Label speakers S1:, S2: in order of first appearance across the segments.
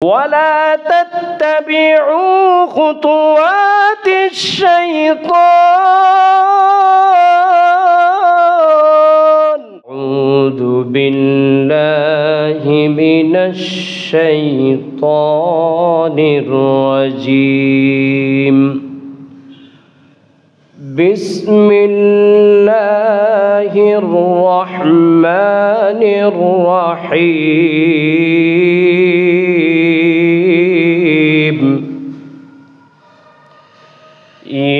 S1: ولا تتبعوا خطوات الشيطان أعوذ بالله من الشيطان الرجيم بسم الله الرحمن الرحيم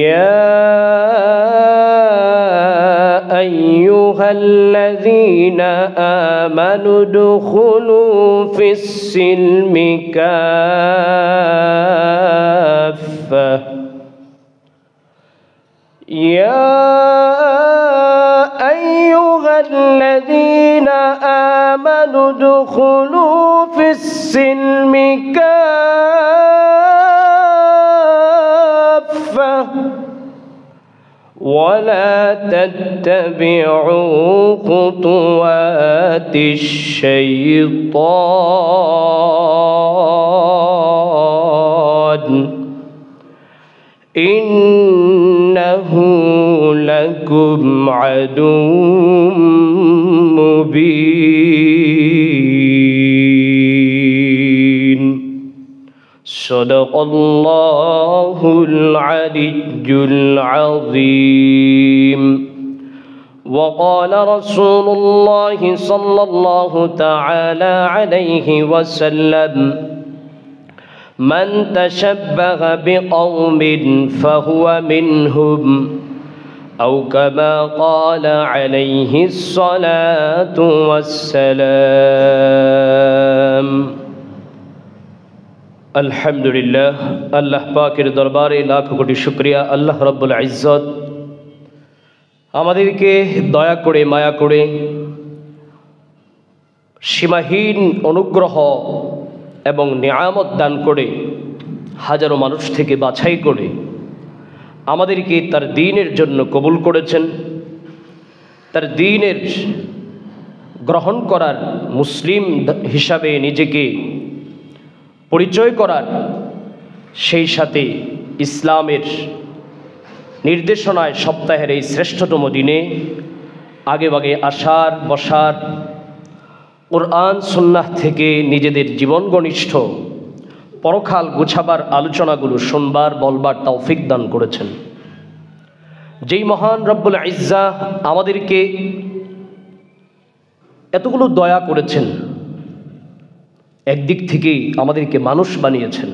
S1: يا أيها الذين آمنوا ادخلوا في السلم كافة يا أيها الذين آمنوا ادخلوا في السلم كافة ولا تتبعوا خطوات الشيطان إنه لكم عدو مبين صدق الله العلي العظيم وقال رسول الله صلى الله تعالى عليه وسلم من تشبه بقوم فهو منهم أو كما قال عليه الصلاة والسلام আলহামদুলিল্লাহ আল্লাহ পাকের দরবারে লাখ কোটি শুকরিয়া। আল্লাহ রব্বুল ইজ্জত আমাদেরকে দয়া করে মায়া করে সীমাহীন অনুগ্রহ এবং নিয়ামত দান করে হাজারো মানুষ থেকে বাছাই করে আমাদেরকে তার দ্বীনের জন্য কবুল করেছেন, তার দ্বীনের গ্রহণ করার মুসলিম হিসাবে নিজেকে পরিচয় করার, সেই সাথে ইসলামের নির্দেশনায় সপ্তাহের এই শ্রেষ্ঠতম দিনে আগেভাগে আসার বসার, কোরআন সুন্নাহ থেকে নিজেদের জীবন ঘনিষ্ঠ পরকাল গুছাবার আলোচনাগুলো শুনবার বলবার তৌফিক দান করেছেন। যেই মহান রব্বুল ইজ্জাহ আমাদেরকে এতগুলো দয়া করেছেন, একদিক থেকে আমাদেরকে মানুষ বানিয়েছেন।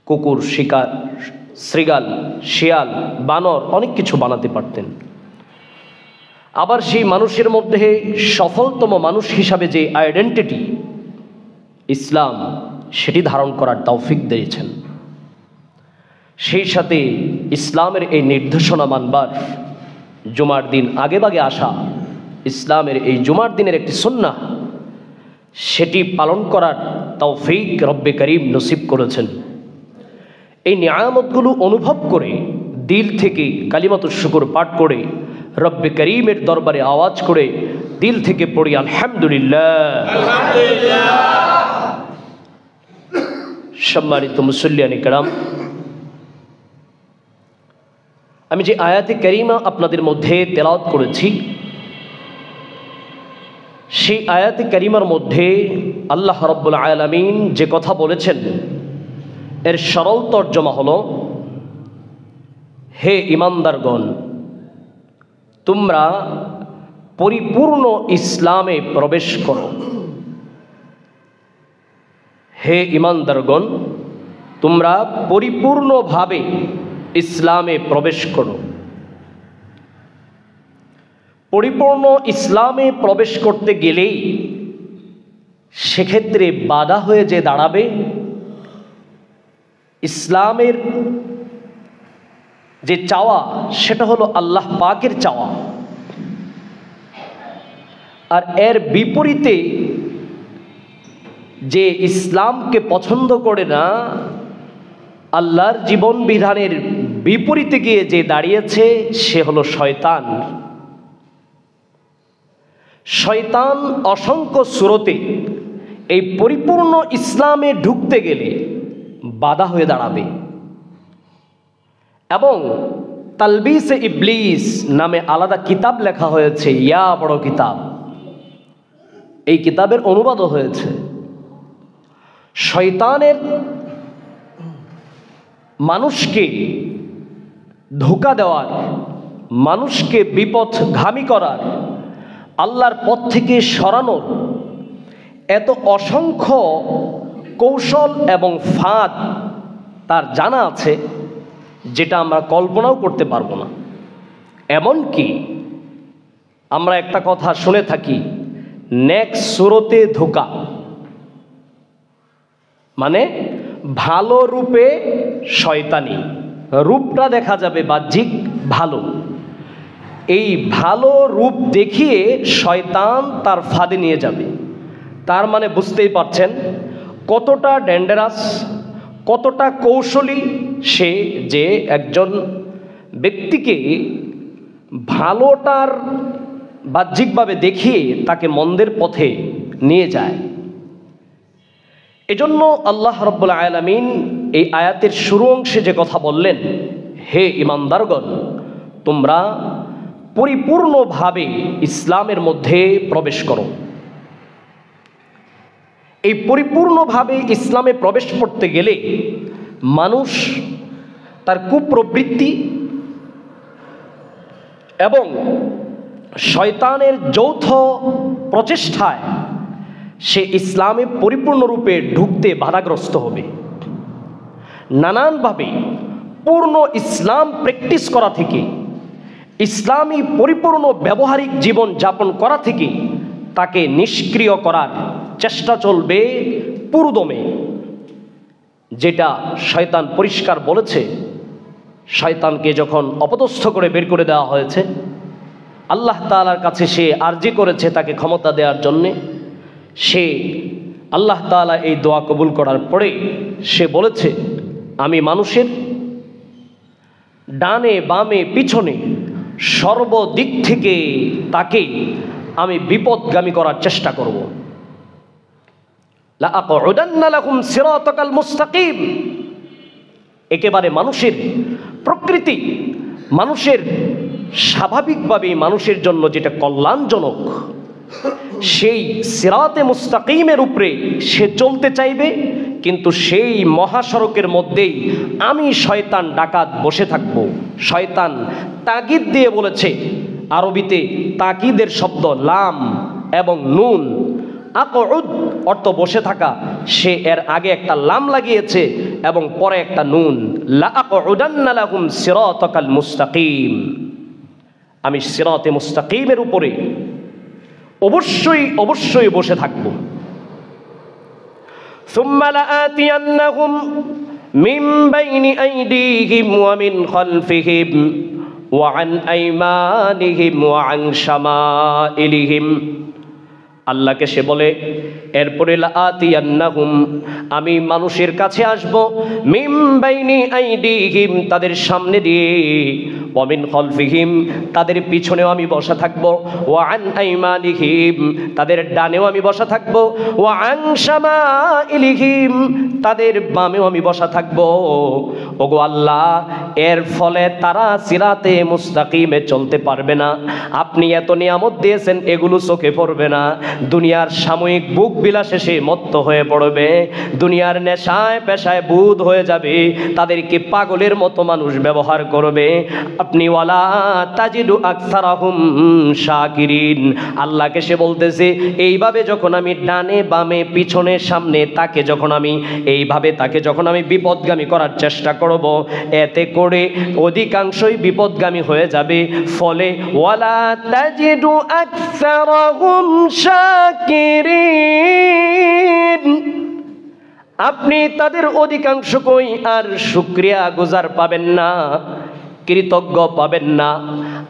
S1: কুকুর, শিকার, শৃগাল, শিয়াল, বানর অনেক কিছু বানাতে পারতেন। আবার সেই মানুষের মধ্যে সফলতম মানুষ হিসাবে যে আইডেন্টিটি ইসলাম, সেটি ধারণ করার তৌফিক দিয়েছেন। সেই সাথে ইসলামের এই নির্দেশনা মানবার, জুমার দিন আগেভাগে আসা, ইসলামের এই জুমার দিনের একটি সুন্নাহ, সেটি পালন করার তৌফিক রব্বে করিম নসিব করেছেন। এই নিয়ামতগুলো অনুভব করে দিল থেকে কালিমাতুশ শুকর পাঠ করে রব্বে করিমের দরবারে আওয়াজ করে দিল থেকে পড়ি আলহামদুলিল্লাহ। সম্মানিত মুসল্লিয়ানে কেরাম, আমি যে আয়াতে কারিমা আপনাদের মধ্যে তেলাওয়াত করেছি, সেই আয়াতে কারিমার মধ্যে আল্লাহ রাব্বুল আলামিন যে কথা বলেছেন, এর সরল তর্জমা হলো, হে ঈমানদারগণ, তোমরা পরিপূর্ণ ইসলামে প্রবেশ করো। হে ঈমানদারগণ, তোমরা পরিপূর্ণভাবে ইসলামে প্রবেশ করো। পরিপূর্ণ ইসলামে প্রবেশ করতে গেলেই সেক্ষেত্রে বাধা হয়ে যে দাঁড়াবে ইসলামের যে চাওয়া, সেটা হলো আল্লাহ পাকের চাওয়া। আর এর বিপরীতে যে ইসলামকে পছন্দ করে না, আল্লাহর জীবন বিধানের বিপরীতে গিয়ে যে দাঁড়িয়েছে, সে হলো শয়তান। শয়তান অসংখ্য সূরতে এই পরিপূর্ণ ইসলামে ঢুকতে গেলে বাধা হয়ে দাঁড়াবে। এবং তালবিসে ইবলিস নামে আলাদা কিতাব লেখা হয়েছে, ইয়া বড় কিতাব। এই কিতাবের অনুবাদও হয়েছে। শয়তানের মানুষকে ধোঁকা দেওয়ার, মানুষকে বিপথগামী করার, আল্লাহর পথ থেকে সরানোর এত অসংখ্য কৌশল এবং ফাঁদ তার জানা আছে, যেটা আমরা কল্পনাও করতে পারবো না। এমনকি আমরা একটা কথা শুনে থাকি, নেক্সট সুরতে ধোঁকা, মানে ভালো রূপে শয়তানি, রূপটা দেখা যাবে বাহ্যিক ভালো, এই ভালো রূপ দেখিয়ে শয়তান তার ফাঁদে নিয়ে যাবে। তার মানে বুঝতেই পারছেন কতটা ডেঞ্জারাস, কতটা কৌশলী সে, যে একজন ব্যক্তিকে ভালোটার বাহ্যিকভাবে দেখিয়ে তাকে মন্দের পথে নিয়ে যায়। এজন্য আল্লাহ রাব্বুল আলামিন এই আয়াতের শুরু অংশে যে কথা বললেন, হে ঈমানদারগণ, তোমরা পরিপূর্ণভাবে ইসলামের মধ্যে প্রবেশ করো। এই পরিপূর্ণভাবে ইসলামে প্রবেশ করতে গেলে মানুষ তার কুপ্রবৃত্তি এবং শয়তানের যৌথ প্রচেষ্টায় সে ইসলামে পরিপূর্ণরূপে ঢুকতে বাধাগ্রস্ত হবে। নানানভাবে পূর্ণ ইসলাম প্র্যাকটিস করা থেকে, ইসলামী পরিপূর্ণ ব্যবহারিক জীবন যাপন করা থেকে তাকে নিষ্ক্রিয় করার চেষ্টা চলবে পুরোদমে। যেটা শয়তান পরিষ্কার বলেছে, শয়তানকে যখন অপদস্থ করে বের করে দেওয়া হয়েছে, আল্লাহ তাআলার কাছে সে আরজি করেছে তাকে ক্ষমতা দেওয়ার জন্যে। সে আল্লাহ তাআলা এই দোয়া কবুল করার পরে সে বলেছে, আমি মানুষের ডানে বামে পিছনে সর্বদিক থেকে তাকে আমি বিপদগামী করার চেষ্টা করব। লাআকউদান্না লাহুম সিরাতাকাল মুস্তাকিম। একেবারে মানুষের প্রকৃতি, মানুষের স্বাভাবিকভাবে মানুষের জন্য যেটা কল্যাণজনক, সেই সিরাতে মুস্তাকিমের উপরে সে চলতে চাইবে, কিন্তু সেই মহাসড়কের মধ্যেই আমি শয়তান ডাকাত বসে থাকব। শয়তান তাগিদ দিয়ে বলেছে, আরবিতে তাকিদের শব্দ লাম এবং নুন। আকউদ অর্থ বসে থাকা, সে এর আগে একটা লাম লাগিয়েছে এবং পরে একটা নুন। লাআকউদান্না লাহুম সিরাতাকাল মুস্তাকিম। আমি সিরাতে মুস্তাকিমের উপরে অবশ্যই অবশ্যই বসে থাকব। সুম্মা লাআতিয়ান্নাহুম মিন বাইনি আইদিহিম ওয়া মিন খালফিহিম ওয়া আন আইমানিহিম ওয়া আন শামাইলিহিম। আল্লাহকে সে বলে, এরপরে লাআতিয়ান্নাহুম, আমি মানুষের কাছে আসব, মিন বাইনি আইদিহিম, তাদের সামনে দিয়ে, ওয়া মিন খালফিহিম, তাদের পিছনেও আমি বসা থাকব, ওয়া আন আইমানিহিম, তাদের ডানেও আমি বসা থাকব, ওয়া আন শামাইলিহিম, তাদের বামেও আমি বসা থাকব। ওগো আল্লাহ, এর ফলে তারা সিরাতে মুস্তাকিমে চলতে পারবে না। আপনি এত নিয়ামত দিয়েছেন, এগুলো চোখে পড়বে না। দুনিয়ার সাময়িক বুক বিলাসে সে মত্ত হয়ে পড়বে, দুনিয়ার নেশায় পেশায় বুধ হয়ে যাবে, তাদেরকে পাগলের মতো মানুষ ব্যবহার করবে। আপনি ওয়ালা তাজিদু আকসারাহুম শাকিরিন। আল্লাহকে সে বলতেছে, এইভাবে যখন আমি ডানে বামে পিছনে সামনে তাকে যখন আমি এইভাবে তাকে যখন আমি বিপদগামী করার চেষ্টা করব, এতে করে অধিকাংশই বিপদগামী হয়ে যাবে। ফলে ওয়ালা তাজিদু আকসারাহুম শাকিরিন, আপনি তাদের অধিকাংশকেই আর শুকরিয়া গুজার পাবেন না, কৃতজ্ঞ পাবেন না।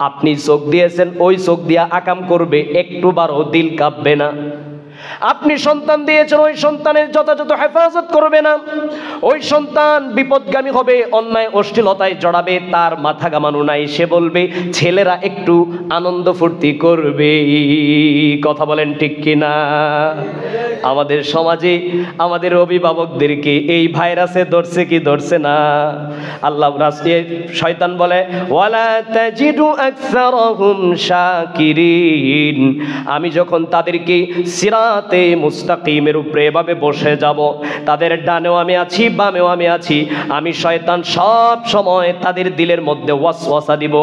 S1: আপনি চোখ দিয়েছেন, ওই চোখ দিয়া আকাম করবে, একটু বারও দিল কাঁপবে না। আপনি সন্তান দিয়েছেন, ওই সন্তানের যথাযথ হেফাজত করবে না, ওই সন্তান বিপদগামী হবে, অন্যায় অশ্লীলতায় জড়াবে, তার মাথা ঘামানো নাই। সে বলবে ছেলেরা একটু আনন্দ ফুর্তি করবে। কথা বলেন ঠিক কিনা? আমাদের সমাজে আমাদের অভিভাবকদেরকে এই ভাইরাসে ধরছে কি ধরছে না? আল্লাহ রাসূল শয়তান বলে ওয়ালা তাজিদু আকসারহুম শাকিরিন, আমি যখন তাদেরকে সিরাতে মুস্তাকিমের উপরে এভাবে বসে যাব, তাদের ডানেও আমি আছি, বামেও আমি আছি, আমি শয়তান সব সময় তাদের দিলের মধ্যে ওয়াসওয়াসা দিব।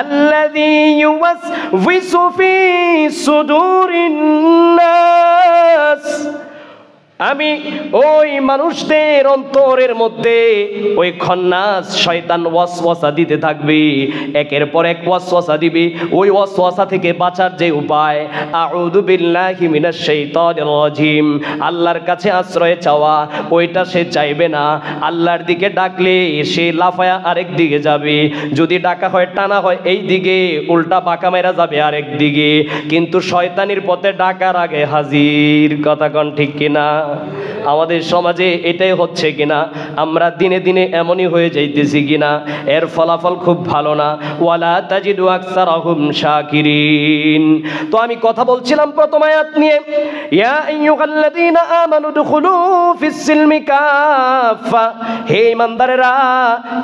S1: আল্লাযী ইউওয়াসওয়িসু ফি সুদুরিন নাস, আমি ওই মানুষদের অন্তরের মধ্যে ওই খন্নাস শয়তান ওয়াসওয়াসা দিতে থাকবে, একের পর এক ওয়াসওয়াসা দিবে। ওই ওয়াসওয়াসা থেকে বাঁচার যে উপায়, আউযু বিল্লাহি মিনাশ শাইতানির রাজিম, আল্লাহর কাছে আশ্রয় চাওয়া, ওইটা সে চাইবে না। আল্লাহর দিকে ডাকলে সে লাফায়া আরেক দিকে যাবে, যদি ডাকা হয় টানা হয় এই দিকে, উল্টা বাঁকা মেরা যাবে আরেক দিকে। কিন্তু শয়তানির পথে ডাকার আগে হাজির। কথা কোন ঠিক কিনা? আমাদের সমাজে এটাই হচ্ছে কিনা? আমরা দিনে দিনে এমনই হয়ে যাইতেছি কিনা? এর ফলাফল খুব ভালো না। ওয়ালা তাজিদু আকসারহুম শাকিরিন। তো আমি কথা বলছিলাম প্রথম আয়াত নিয়ে, ইয়া আইয়ুহাল্লাযীনা আমানু দুখুলু ফিস সিলমি কাফা, হে ঈমানদারেরা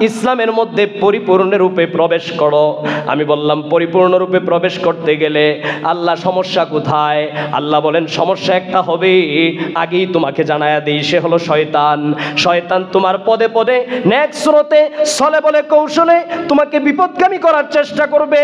S1: ইসলামের মধ্যে পরিপূর্ণরূপে প্রবেশ করো। আমি বললাম পরিপূর্ণরূপে প্রবেশ করতে গেলে আল্লাহ সমস্যা কোথায়? আল্লাহ বলেন সমস্যা একটা হবে, আগেই তোমাকে জানায়া দেই, সে হলো শয়তান। শয়তান তোমার পদে পদে নেক স্রোতে ছলে বলে কৌশলে তোমাকে বিপদগামী করার চেষ্টা করবে।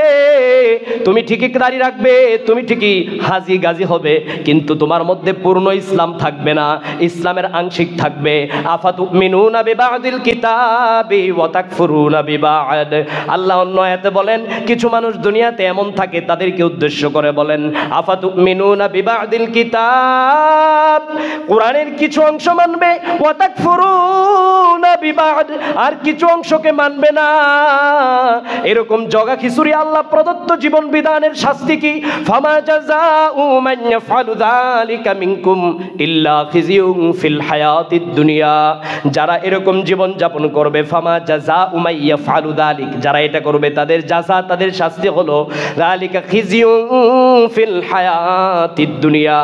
S1: তুমি ঠিকই দাঁড়িয়ে রাখবে, তুমি ঠিকই হাজি গাজি হবে, কিন্তু তোমার মধ্যে পূর্ণ ইসলাম থাকবে না, ইসলামের আংশিক থাকবে। আফাতুমিনুনা বিবাদিল কিতাবি ওয়া তাকফুরুনা বিবাদ। আল্লাহ অন্য আয়াতে বলেন কিছু মানুষ দুনিয়াতে এমন থাকে, তাদেরকে উদ্দেশ্য করে বলেন আফাতুমিনুনা বিবাদিল কিতাব, কোরআনের কিছু অংশ মানবে, ওয়া তাকফুরুনা বিবাদ, আর কিছু অংশকে মানবে না। এরকম জগা খিচুড়ি আল্লাহ প্রদত্ত জীবন বিধানের শাস্তি কি? ফামা জাযাউ মান ইয়াফআলু যালিকা মিনকুম ইল্লা খিজিয়ুন ফিল হায়াতিদ দুনিয়া। যারা এরকম জীবন যাপন করবে, ফামা জাযাউ মান ইয়াফআলু যালিক, যারা এটা করবে তাদের জাযা, তাদের শাস্তি হলো যালিকা খিজিয়ুন ফিল হায়াতিদ দুনিয়া,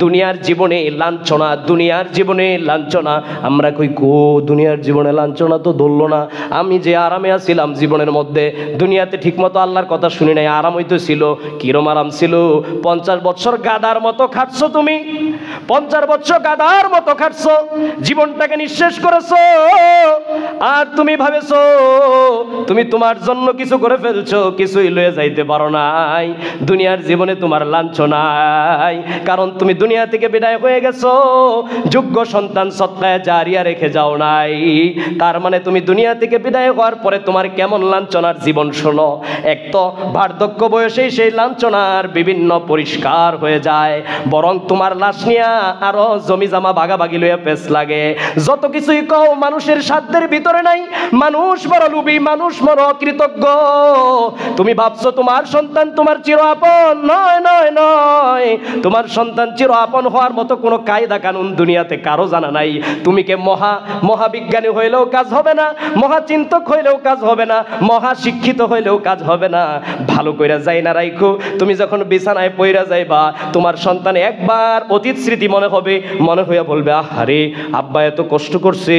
S1: দুনিয়ার জীবনে লাঞ্ছনা, দুনিয়ার জীবনে লাঞ্ছনা। আমরা কই কো দুনিয়ার জীবনে লাঞ্ছনা তো ধরলো না, আমি যে আরামে আছিলাম জীবনের মধ্যে, দুনিয়াতে ঠিকমতো আল্লাহর কথা শুনি নাই, আরাম হইতো ছিল। কিরম আরাম ছিল? 50 বছর গাদার মতো খাটছো তুমি, 50 বছর গাদার মতো খাটছো, জীবনটাকে নিঃশেষ করেছো, আর তুমি ভাবেছো তুমি তোমার জন্য কিছু করে ফেলছো, কিছুই লয়ে যাইতে পারো নাই। দুনিয়ার জীবনে তোমার লাঞ্ছনাই, কারণ তুমি দুনিয়া থেকে বিদায় হয়ে গেছো, যোগ্য সন্তান সৎকায়ে জারিয়া রেখে যাও নাই। তার মানে তুমি দুনিয়া থেকে বিদায় হওয়ার পরে তোমার কেমন লাঞ্ছনার জীবন। শোনো, এক তো বার্ধক্য বয়সেই সেই লাঞ্ছনার বিভিন্ন পরিষ্কার হয়ে যায়, বরং তোমার লাশ নিয়া আরো জমি জামা ভাগাভাগি লইয়া পেছ লাগে। যত কিছুই কও মানুষের সাধ্যের ভিতরে নাই, মানুষ বড় লোভী, মানুষ বড় অকৃতজ্ঞ। তুমি ভাবছো তোমার সন্তান তোমার চির আপন, নয় নয় নয়, তোমার সন্তান চির আপন হওয়ার মতো কোনো কায়দা কানুন দুনিয়াতে কারো জানা নাই। তুমি কে মহাবিজ্ঞানী হইলেও কাজ হবে না, মহাচিন্তক হইলেও কাজ হবে না, মহাশিক্ষিত হইলেও কাজ হবে না। ভালো কইরা যাই না রাইখো, তুমি যখন বিছানায় পইরা যাইবা, তোমার সন্তান একবার অতীত স্মৃতি মনে হবে, মনে হইয়া বলবে আহারে আব্বা এত কষ্ট করছে,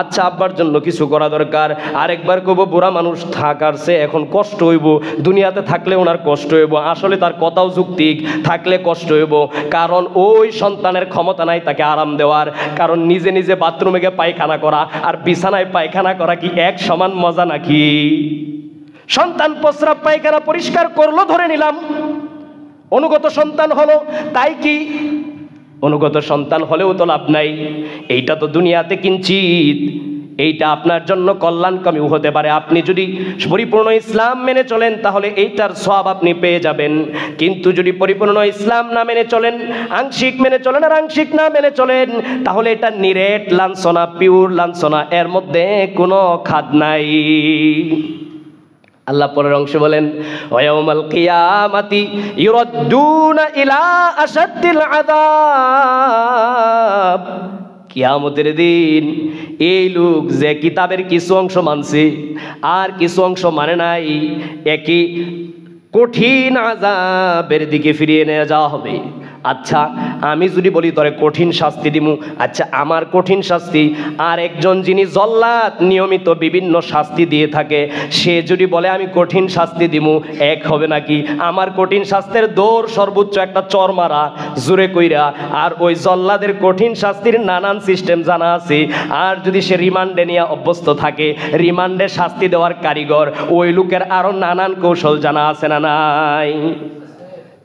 S1: আচ্ছা আব্বার জন্য কিছু করা দরকার। আরেকবার কব বুড়া মানুষ থাকারছে এখন কষ্ট হইব, দুনিয়াতে থাকলে ওনার কষ্ট হইব। আসলে তার কথাও যুক্তিক, থাকলে কষ্ট হইব, কারণ ওই সন্তানের ক্ষমতা নাই তাকে আরাম দেওয়ার। কারণ নিজে নিজে বাথরুমে গিয়ে পায়খানা করা আর বিছানায় পায়খানা করা কি এক সমান মজা নাকি? সন্তান প্রস্রাব পায়খানা পরিষ্কার করলো ধরে নিলাম, অনুগত সন্তান হলো, তাই কি অনুগত সন্তান হলেও তো লাভ নাই। এইটা তো দুনিয়াতে কিঞ্চিত, এইটা আপনার জন্য কল্যাণকামী হতে পারে। আপনি যদি পরিপূর্ণ ইসলাম মেনে চলেন তাহলে এইটার সওয়াব আপনি পেয়ে যাবেন। কিন্তু যদি পরিপূর্ণ ইসলাম না মেনে চলেন, আংশিক মেনে চলেন আর আংশিক না মেনে চলেন, তাহলে এটা নিরেট লাঞ্ছনা, পিওর লাঞ্ছনা, এর মধ্যে কোনো খাদ নাই। আল্লাহ পরের অংশে বলেন ওয়াউমাল কিয়ামাতি ইউরাদ্দুনা ইলা আশাদ্দিল আযাব, কিয়ামতের দিন এই লোক যে কিতাবের কিছু অংশ মানছে আর কিছু অংশ মানে নাই, একই কঠিন আযাবের দিকে ফিরিয়ে নিয়ে যাওয়া হবে। আচ্ছা আমি যদি বলি তোরে কঠিন শাস্তি দিমু, আচ্ছা আমার কঠিন শাস্তি আর একজন যিনি জল্লাদ নিয়মিত বিভিন্ন শাস্তি দিয়ে থাকে সে যদি বলে আমি কঠিন শাস্তি দিমু, এক হবে নাকি? আমার কঠিন শাস্তির দৌড় সর্বোচ্চ একটা চর মারা জোরে কইরা, আর ওই জল্লাদের কঠিন শাস্তির নানান সিস্টেম জানা আছে। আর যদি সে রিমান্ডে নিয়ে অভ্যস্ত থাকে, রিমান্ডে শাস্তি দেওয়ার কারিগর ওই লোকের আরো নানান কৌশল জানা আছে না নাই?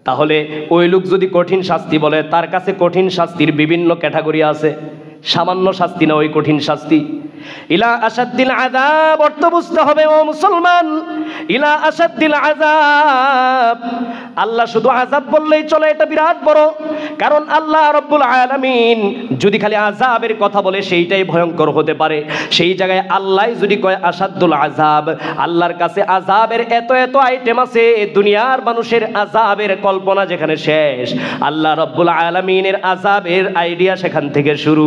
S1: তাহলে ওই লোক যদি কঠিন শাস্তি বলে, তার কাছে কঠিন শাস্তির বিভিন্ন ক্যাটাগরি আছে, সামান্য শাস্তি না ওই কঠিন শাস্তি। ইলা আশাদ্দিল আযাব অর্থ বুঝতে হবে ও মুসলমান, ইলা আশাদ্দিল আযাব। আল্লাহ শুধু আযাব বললেই চলে, এটা বিরাট বড়, কারণ আল্লাহ রাব্বুল আলামিন যদি খালি আযাবের কথা বলে সেইটাই ভয়ঙ্কর হতে পারে। সেই জায়গায় আল্লাহ যদি কয় আশাদ্দুল আযাব, আল্লাহর কাছে আযাবের এত এত আইটেম আছে, দুনিয়ার মানুষের আযাবের কল্পনা যেখানে শেষ, আল্লাহ রাব্বুল আলামিনের আযাবের আইডিয়া সেখান থেকে শুরু।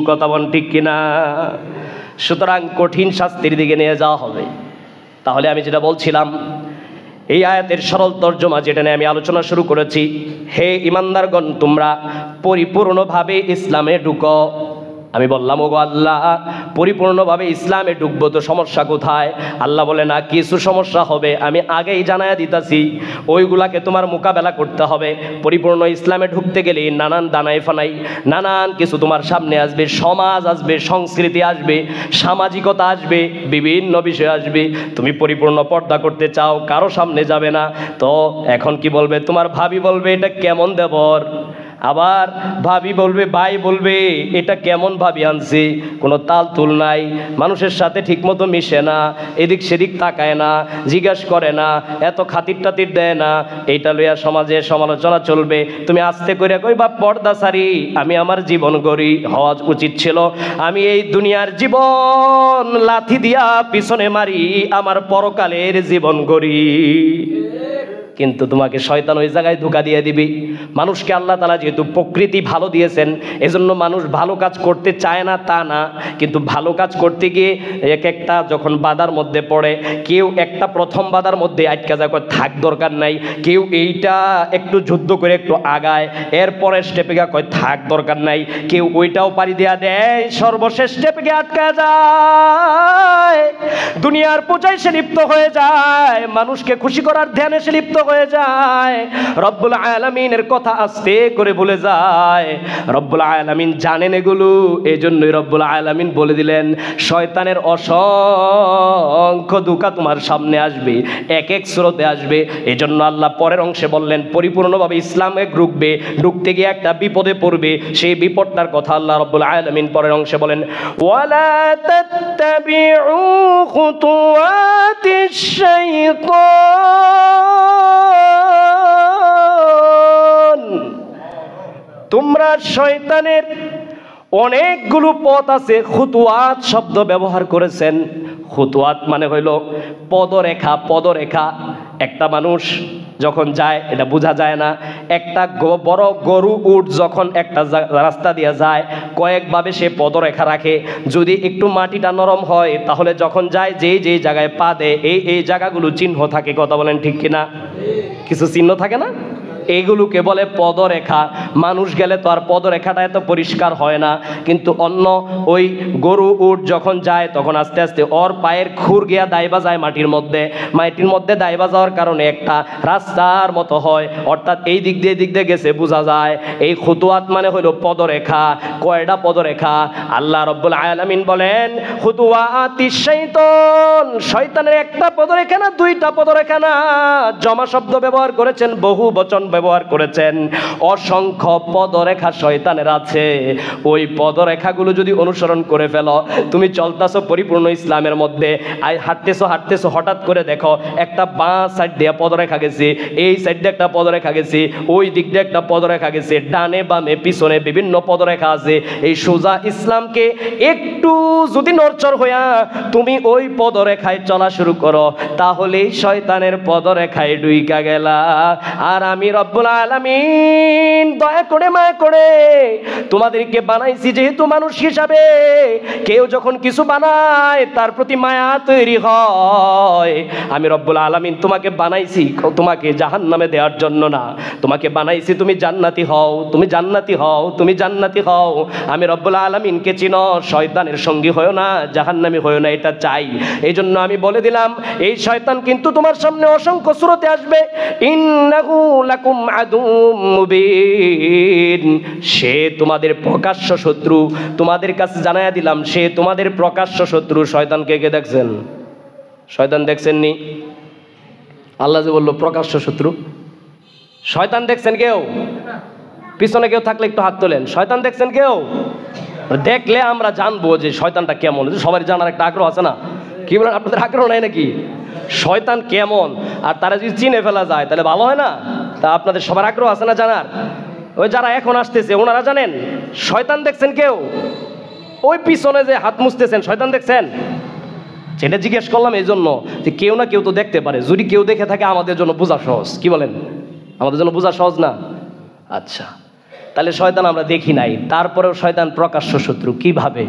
S1: কথা বল ঠিক কিনা? সুতরাং কঠিন শাস্তির দিকে নিয়ে যাওয়া হবে। তাহলে আমি যেটা বলছিলাম, এই আয়াতের সরল তর্জমা যেটা নিয়ে আমি আলোচনা শুরু করেছি, হে ইমানদারগণ তোমরা পরিপূর্ণভাবে ইসলামে ঢুকো। আমি বললাম ওগো আল্লাহ পরিপূর্ণভাবে ইসলামে ঢুকবো তো সমস্যা কোথায়? আল্লাহ বলে না, কিছু সমস্যা হবে, আমি আগেই জানায়া দিতাছি, ওইগুলাকে তোমার মোকাবেলা করতে হবে। পরিপূর্ণ ইসলামে ঢুকতে গেলে নানান দানাই ফানাই নানান কিছু তোমার সামনে আসবে, সমাজ আসবে, সংস্কৃতি আসবে, সামাজিকতা আসবে, বিভিন্ন বিষয় আসবে। তুমি পরিপূর্ণ পর্দা করতে চাও, কারো সামনে যাবে না, তো এখন কি বলবে? তোমার ভাবি বলবে এটা কেমন দেবর, আবার ভাবি বলবে, ভাই বলবে এটা কেমন ভাবি আনছি, কোনো তাল তুল নাই, মানুষের সাথে ঠিকমতো মিশে না, এদিক সেদিক তাকায় না, জিজ্ঞাসা করে না, এত খাতির টাতির দেয় না, এইটা লইয়া সমাজে সমালোচনা চলবে। তুমি আস্তে করে কইবা পর্দা সারি, আমি আমার জীবন গড়ি, হওয়া উচিত ছিল আমি এই দুনিয়ার জীবন লাথি দিয়া পিছনে মারি, আমার পরকালের জীবন গড়ি। কিন্তু তোমাকে শয়তান ওই জায়গায় ধোঁকা দিয়ে দিবি। মানুষকে আল্লাহ তাআলা যেহেতু প্রকৃতি ভালো দিয়েছেন, এজন্য মানুষ ভালো কাজ করতে চায় না তা না, কিন্তু ভালো কাজ করতে গিয়ে এক একটা যখন বাধার মধ্যে পড়ে, কেউ একটা প্রথম বাধার মধ্যে আটকা যায়, থাক দরকার নাই, কেউ এইটা একটু যুদ্ধ করে একটু আগায়, এরপরে স্টেপে গিয়ে কয় থাক দরকার নাই, কেউ ওইটাও পাড়ি দেয়া দেয়, সর্বশেষ স্টেপে গিয়ে আটকা যায়, দুনিয়ার পূজায় সে লিপ্ত হয়ে যায়, মানুষকে খুশি করার ধ্যানে সে লিপ্ত হয়ে যায়, রব্বুল আলামিনের কথা আস্তে করে ভুলে যায়। রব্বুল আলামিন জানেন এগুলো, এজন্যই রব্বুল আলামিন বলে দিলেন শয়তানের অসংখ্য ধোঁকা তোমার সামনে আসবে, এক এক স্রোতে আসবে। এজন্য আল্লাহ পরের অংশে বললেন পরিপূর্ণভাবে ইসলামে ঢুকবে, ঢুকতে গিয়ে একটা বিপদে পড়বে, সেই বিপদটার কথা আল্লাহ রব্বুল আলামিন পরের অংশে বলেন ওয়ালা তাত্তাবিউ খুতুওয়াতিশ শাইতান, তোমরা শয়তানের অনেকগুলো পথ আছে। খুতুয়াত শব্দ ব্যবহার করেছেন, খুতুয়াত মানে হইল পদরেখা। পদরেখা একটা মানুষ যখন যায় এটা বোঝা যায় না, একটা বড় গরু উট যখন একটা রাস্তা দিয়ে যায় কয়েকভাবে সে পদরেখা রাখে, যদি একটু মাটিটা নরম হয় তাহলে যখন যায় যেই যেই জায়গায় পা দেয় এই জায়গাগুলো চিহ্ন থাকে। কথা বলেন ঠিক কিনা? কিছু চিহ্ন থাকে না, এইগুলোকে বলে পদরেখা। মানুষ গেলে তো আর পদরেখাটা এত পরিষ্কার হয় না, কিন্তু অন্য ওই গরু উট যখন যায় তখন আস্তে আস্তে ওর পায়ের খুর গিয়া দাইবা যায় মাটির মধ্যে, মাটির মধ্যে দাইবা যাওয়ার কারণে একটা রাস্তার মতো হয়, অর্থাৎ এই দিক দিয়ে গেছে বোঝা যায়। এই খুতুয়াত মানে হলো পদরেখা। কয়টা পদরেখা? আল্লাহ রাব্বুল আলামিন বলেন খুতুওয়াতিশ শাইতান, শয়তানের একটা পদরেখা না, দুইটা পদরেখা না, জমা শব্দ ব্যবহার করেছেন, বহু বচন ব্যবহার করেছেন। অসংখ্য পদরেখা শয়তানের আছে, ওই পদরেখাগুলো যদি অনুসরণ করে ফেলো, তুমি চলতেছো পরিপূর্ণ ইসলামের মধ্যে, হাঁটতেছো, হঠাৎ করে দেখো একটা বাঁ সাইড দিয়ে পদরেখা গেছে, এই সাইড দিয়ে একটা পদরেখা গেছে, ওই দিক দিয়ে একটা পদরেখা গেছে, ডানে বামে পিছনে বিভিন্ন পদরেখা আছে। এই সোজা ইসলামকে একটু যদি নড়চড় হইয়া তুমি ওই পদরেখায় চলা শুরু করো, তাহলেই শয়তানের পদরেখায় ডুইকা গেলা। আর আমি রব্বুল আলামিন দয়া করে মায়া করে তোমাদেরকে বানাইছি যেহেতু মানুষ হিসাবে, কেউ যখন কিছু বানায় তার প্রতি মায়া তৈরি হয়। আমি রব্বুল আলামিন তোমাকে বানাইছি তোমাকে জাহান্নামে দেওয়ার জন্য না, তোমাকে বানাইছি তুমি জান্নাতি হও, তুমি জান্নাতি হও, তুমি জান্নাতি হও। আমি রব্বুল আলামিনকে চিনো, শয়তানের সঙ্গী হয়ো না, জাহান্নামী হয়ো না, এটা চাই। এই জন্য আমি বলে দিলাম, এই শয়তান কিন্তু তোমার সামনে অসংখ্য সূরতে আসবে। ইন্নাহু লাকুম আদুম মুবিন, সে তোমাদের প্রকাশ্য শত্রু। তোমাদের কাছে জানাইয়া দিলাম, সে তোমাদের প্রকাশ্য শত্রু। শয়তানকে কে দেখছেন? শয়তান দেখছেননি? আল্লাহ যে বললো প্রকাশ্য শত্রু, শয়তান দেখছেন কেউ? পিছনে কেউ থাকলে একটু হাত তোলেন। শয়তান দেখছেন কেউ? দেখলে আমরা জানবো যে শয়তানটা কেমন। সবাই জানার একটা আগ্রহ আছে না? কি বলেন, আপনাদের আগ্রহ নাই নাকি? শয়তান কেমন আর তারা যদি চিনে ফেলা যায় তাহলে ভালো হয় না? তা আপনাদের সবার আগ্রহ আছে না জানার? ওই যারা এখন আসতেছে ওনারা জানেন শয়তান দেখছেন কেউ? ওই পিছনে যে হাত মুছতেছেন শয়তান দেখছেন? সেটা জিজ্ঞেস করলাম এই জন্য যে কেউ না কেউ তো দেখতে পারে। যদি কেউ দেখে থাকে আমাদের জন্য বোঝা সহজ। কি বলেন? আমাদের জন্য বোঝা সহজ না? আচ্ছা, তাহলে শয়তান আমরা দেখি নাই, তারপরেও শয়তান প্রকাশ্য শত্রু। কিভাবে?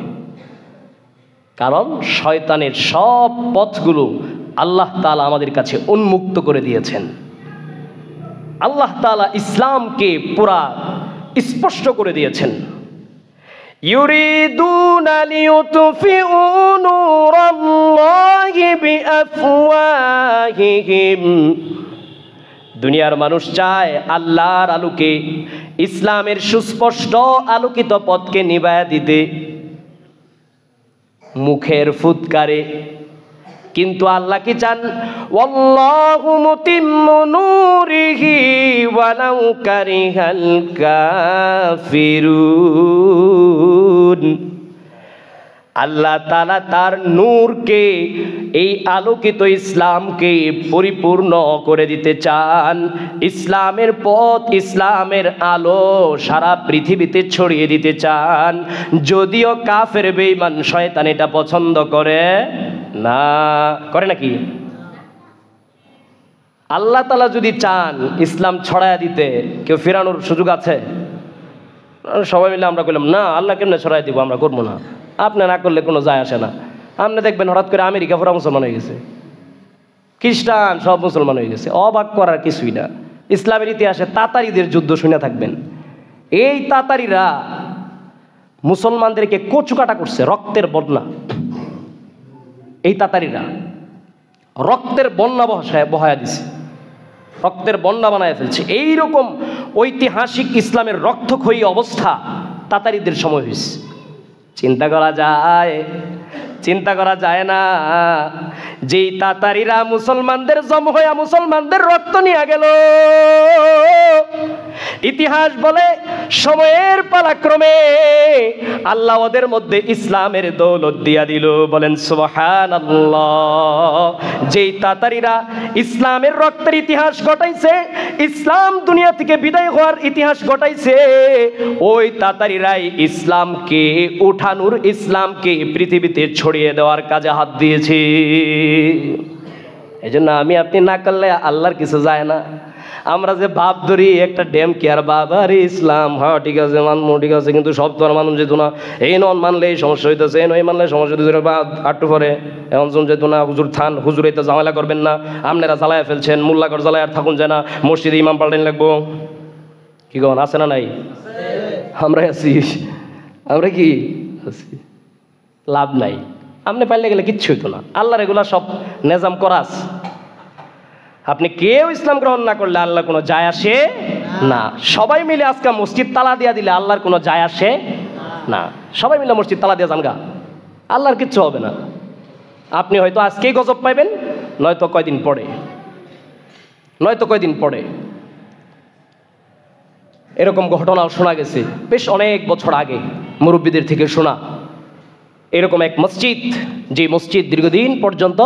S1: কারণ শয়তানের সব পথগুলো আল্লাহ তাআলা আমাদের কাছে উন্মুক্ত করে দিয়েছেন। আল্লাহ তাআলা ইসলামকে পুরা স্পষ্ট করে দিয়েছেন। ইউরিদুনা লিইউতফিউ নূরাল্লাহি বিআফওয়াহিহিম, দুনিয়ার মানুষ চায় আল্লাহর আলোকে, ইসলামের সুস্পষ্ট আলোকিত পথকে নিভায়া দিতে মুখের ফুৎকারে, কিন্তু আল্লাহ কি চান? ওয়াল্লাহু মুতিম্মু নূরিহি ওয়ালাউ কারিহাল কাফিরুন। আল্লাহ তাআলা তার নূরকে, এই আলোকিত ইসলামকে পরিপূর্ণ করে দিতে চান। ইসলামের পথ, ইসলামের আলো সারা পৃথিবীতে ছড়িয়ে দিতে চান। যদিও কাফের বেঈমান শয়তান এটা পছন্দ করে না। করে নাকি? আল্লাহ তাআলা যদি চান ইসলাম ছড়ায়া দিতে, কেউ ফেরানোর সুযোগ আছে? সবাই মিলে আমরা কইলাম না, আল্লাহ কেমনে ছড়াই দিব, আমরা করবো না। আপনি না করলে কোনো যায় আসে না। আপনি দেখবেন হঠাৎ করে আমেরিকা পুরা মুসলমান হয়ে গেছে, খ্রিস্টান সব মুসলমান হয়ে গেছে। অবাক করার কিছুই না। ইসলামের ইতিহাসে তাতারিদের যুদ্ধ শুনে থাকবেন। এই তাতারিরা মুসলমানদেরকে কচুকাটা করছে, রক্তের বন্যা। এই তাতারিরা রক্তের বন্যা বহায়া দিছে, রক্তের বন্যা বানায় ফেলছে। এইরকম ঐতিহাসিক ইসলামের রক্তক্ষয়ী অবস্থা তাতারিদের সময় হয়েছে। চিন্তা করা যায়? চিন্তা করা যায় না? যেই তাতারিরা মুসলমানদের জম হইয়া মুসলমানদের রক্ত নিয়ে গেল, ইতিহাস বলে সময়ের পালাক্রমে আল্লাহ ওদের মধ্যে ইসলামের দৌলত দিয়া দিল। বলেন সুবহানাল্লাহ। যেই তাতারিরা ইসলামের রক্তের ইতিহাস ঘটাইছে, ইসলাম দুনিয়া থেকে বিদায় হওয়ার ইতিহাস ঘটাইছে, ওই তাতারিরাই ইসলামকে উঠানোর, ইসলামকে পৃথিবীতে ছড়িয়ে দেওয়ার কাজে হাত দিয়েছে। এই জন্য আমি আপনি না করলে আল্লাহর কিছু যায় না। আমরা যে ভাব ধরি একটা ড্যাম কি আর বাবা রে ইসলাম, হ্যাঁ ঠিক আছে মানবো, ঠিক আছে, কিন্তু সব তো আর মানুষ যেত না। এই নন মানলে এই সমস্যা হইতেছে, এই নয় মানলে সমস্যা হইতেছে, বা আটটু পরে এমন জন যেত না। হুজুর থান, হুজুর এটা ঝামেলা করবেন না, আপনারা জ্বালায় ফেলছেন, মোল্লাগড় জ্বালায় আর থাকুন যায় না, মসজিদে ইমাম পাল্টাইন লাগবো। কি কন, আছে না নাই? আমরা আছি, আমরা কি আছি? লাভ নাই। আপনি পাইলে গেলে কিচ্ছু হইতো না। আল্লাহর এগুলা সব নেজাম করাস। আপনি কেউ ইসলাম গ্রহণ না করলে আল্লাহ কোনো যায় আসে না। সবাই মিলে আজকে মসজিদ তালা দিয়া দিলে আল্লাহর কোনো যায় আসে না। সবাই মিলে মসজিদ তালা দিয়া জানগা, আল্লাহর কিচ্ছু হবে না। আপনি হয়তো আজকেই গজব পাইবেন, নয়তো কয়দিন পরে, নয়তো কয়দিন পরে। এরকম ঘটনাও শোনা গেছে বেশ অনেক বছর আগে মুরব্বীদের থেকে শোনা। এরকম এক মসজিদ, যে মসজিদ দীর্ঘদিন পর্যন্ত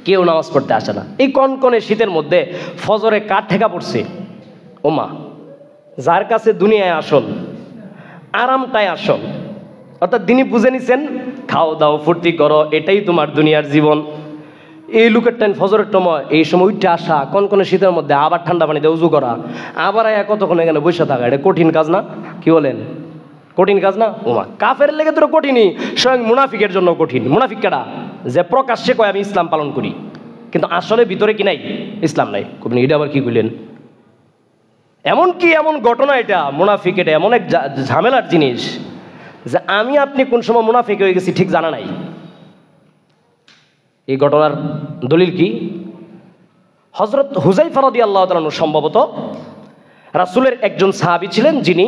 S1: কেউ নামাজ পড়তে আসে না। এই কনকনে শীতের মধ্যে ফজরে কাঠ ঠেকা পড়ছে। ওমা, যার কাছে দুনিয়ায় আসল, আরামটাই আসল, অর্থাৎ তিনি বুঝে নিছেন খাও দাও ফুর্তি করো, এটাই তোমার দুনিয়ার জীবন। এই লোকের টাইম ফজরের সময়, এই সময় উঠে আসা কনকনে শীতের মধ্যে, আবার ঠান্ডা পানিতে উজু করা, আবার কতক্ষণ এখানে বসে থাকা, এটা কঠিন কাজ না? কি বলেন, কঠিন কাজ না? ওমা, কাফের লেগে তো কঠিনই, স্বয়ং মুনাফিকের জন্য কঠিন। মুনাফিক কেডা? যে প্রকাশ্যে কয় আমি ইসলাম পালন করি, কিন্তু আসলে ভিতরে কি নাই? ইসলাম নাই। এটা আবার কি কইলেন? এমন ঘটনা, এটা মুনাফিক, এটা এমন এক ঝামেলার জিনিস যে আমি আপনি কোন সময় মুনাফিক হয়ে গেছি ঠিক জানা নাই। এই ঘটনার দলিল কি? হযরত হুযায়ফা রাদিয়াল্লাহু তাআলা আনহু সম্ভবত রাসূলের একজন সাহাবী ছিলেন, যিনি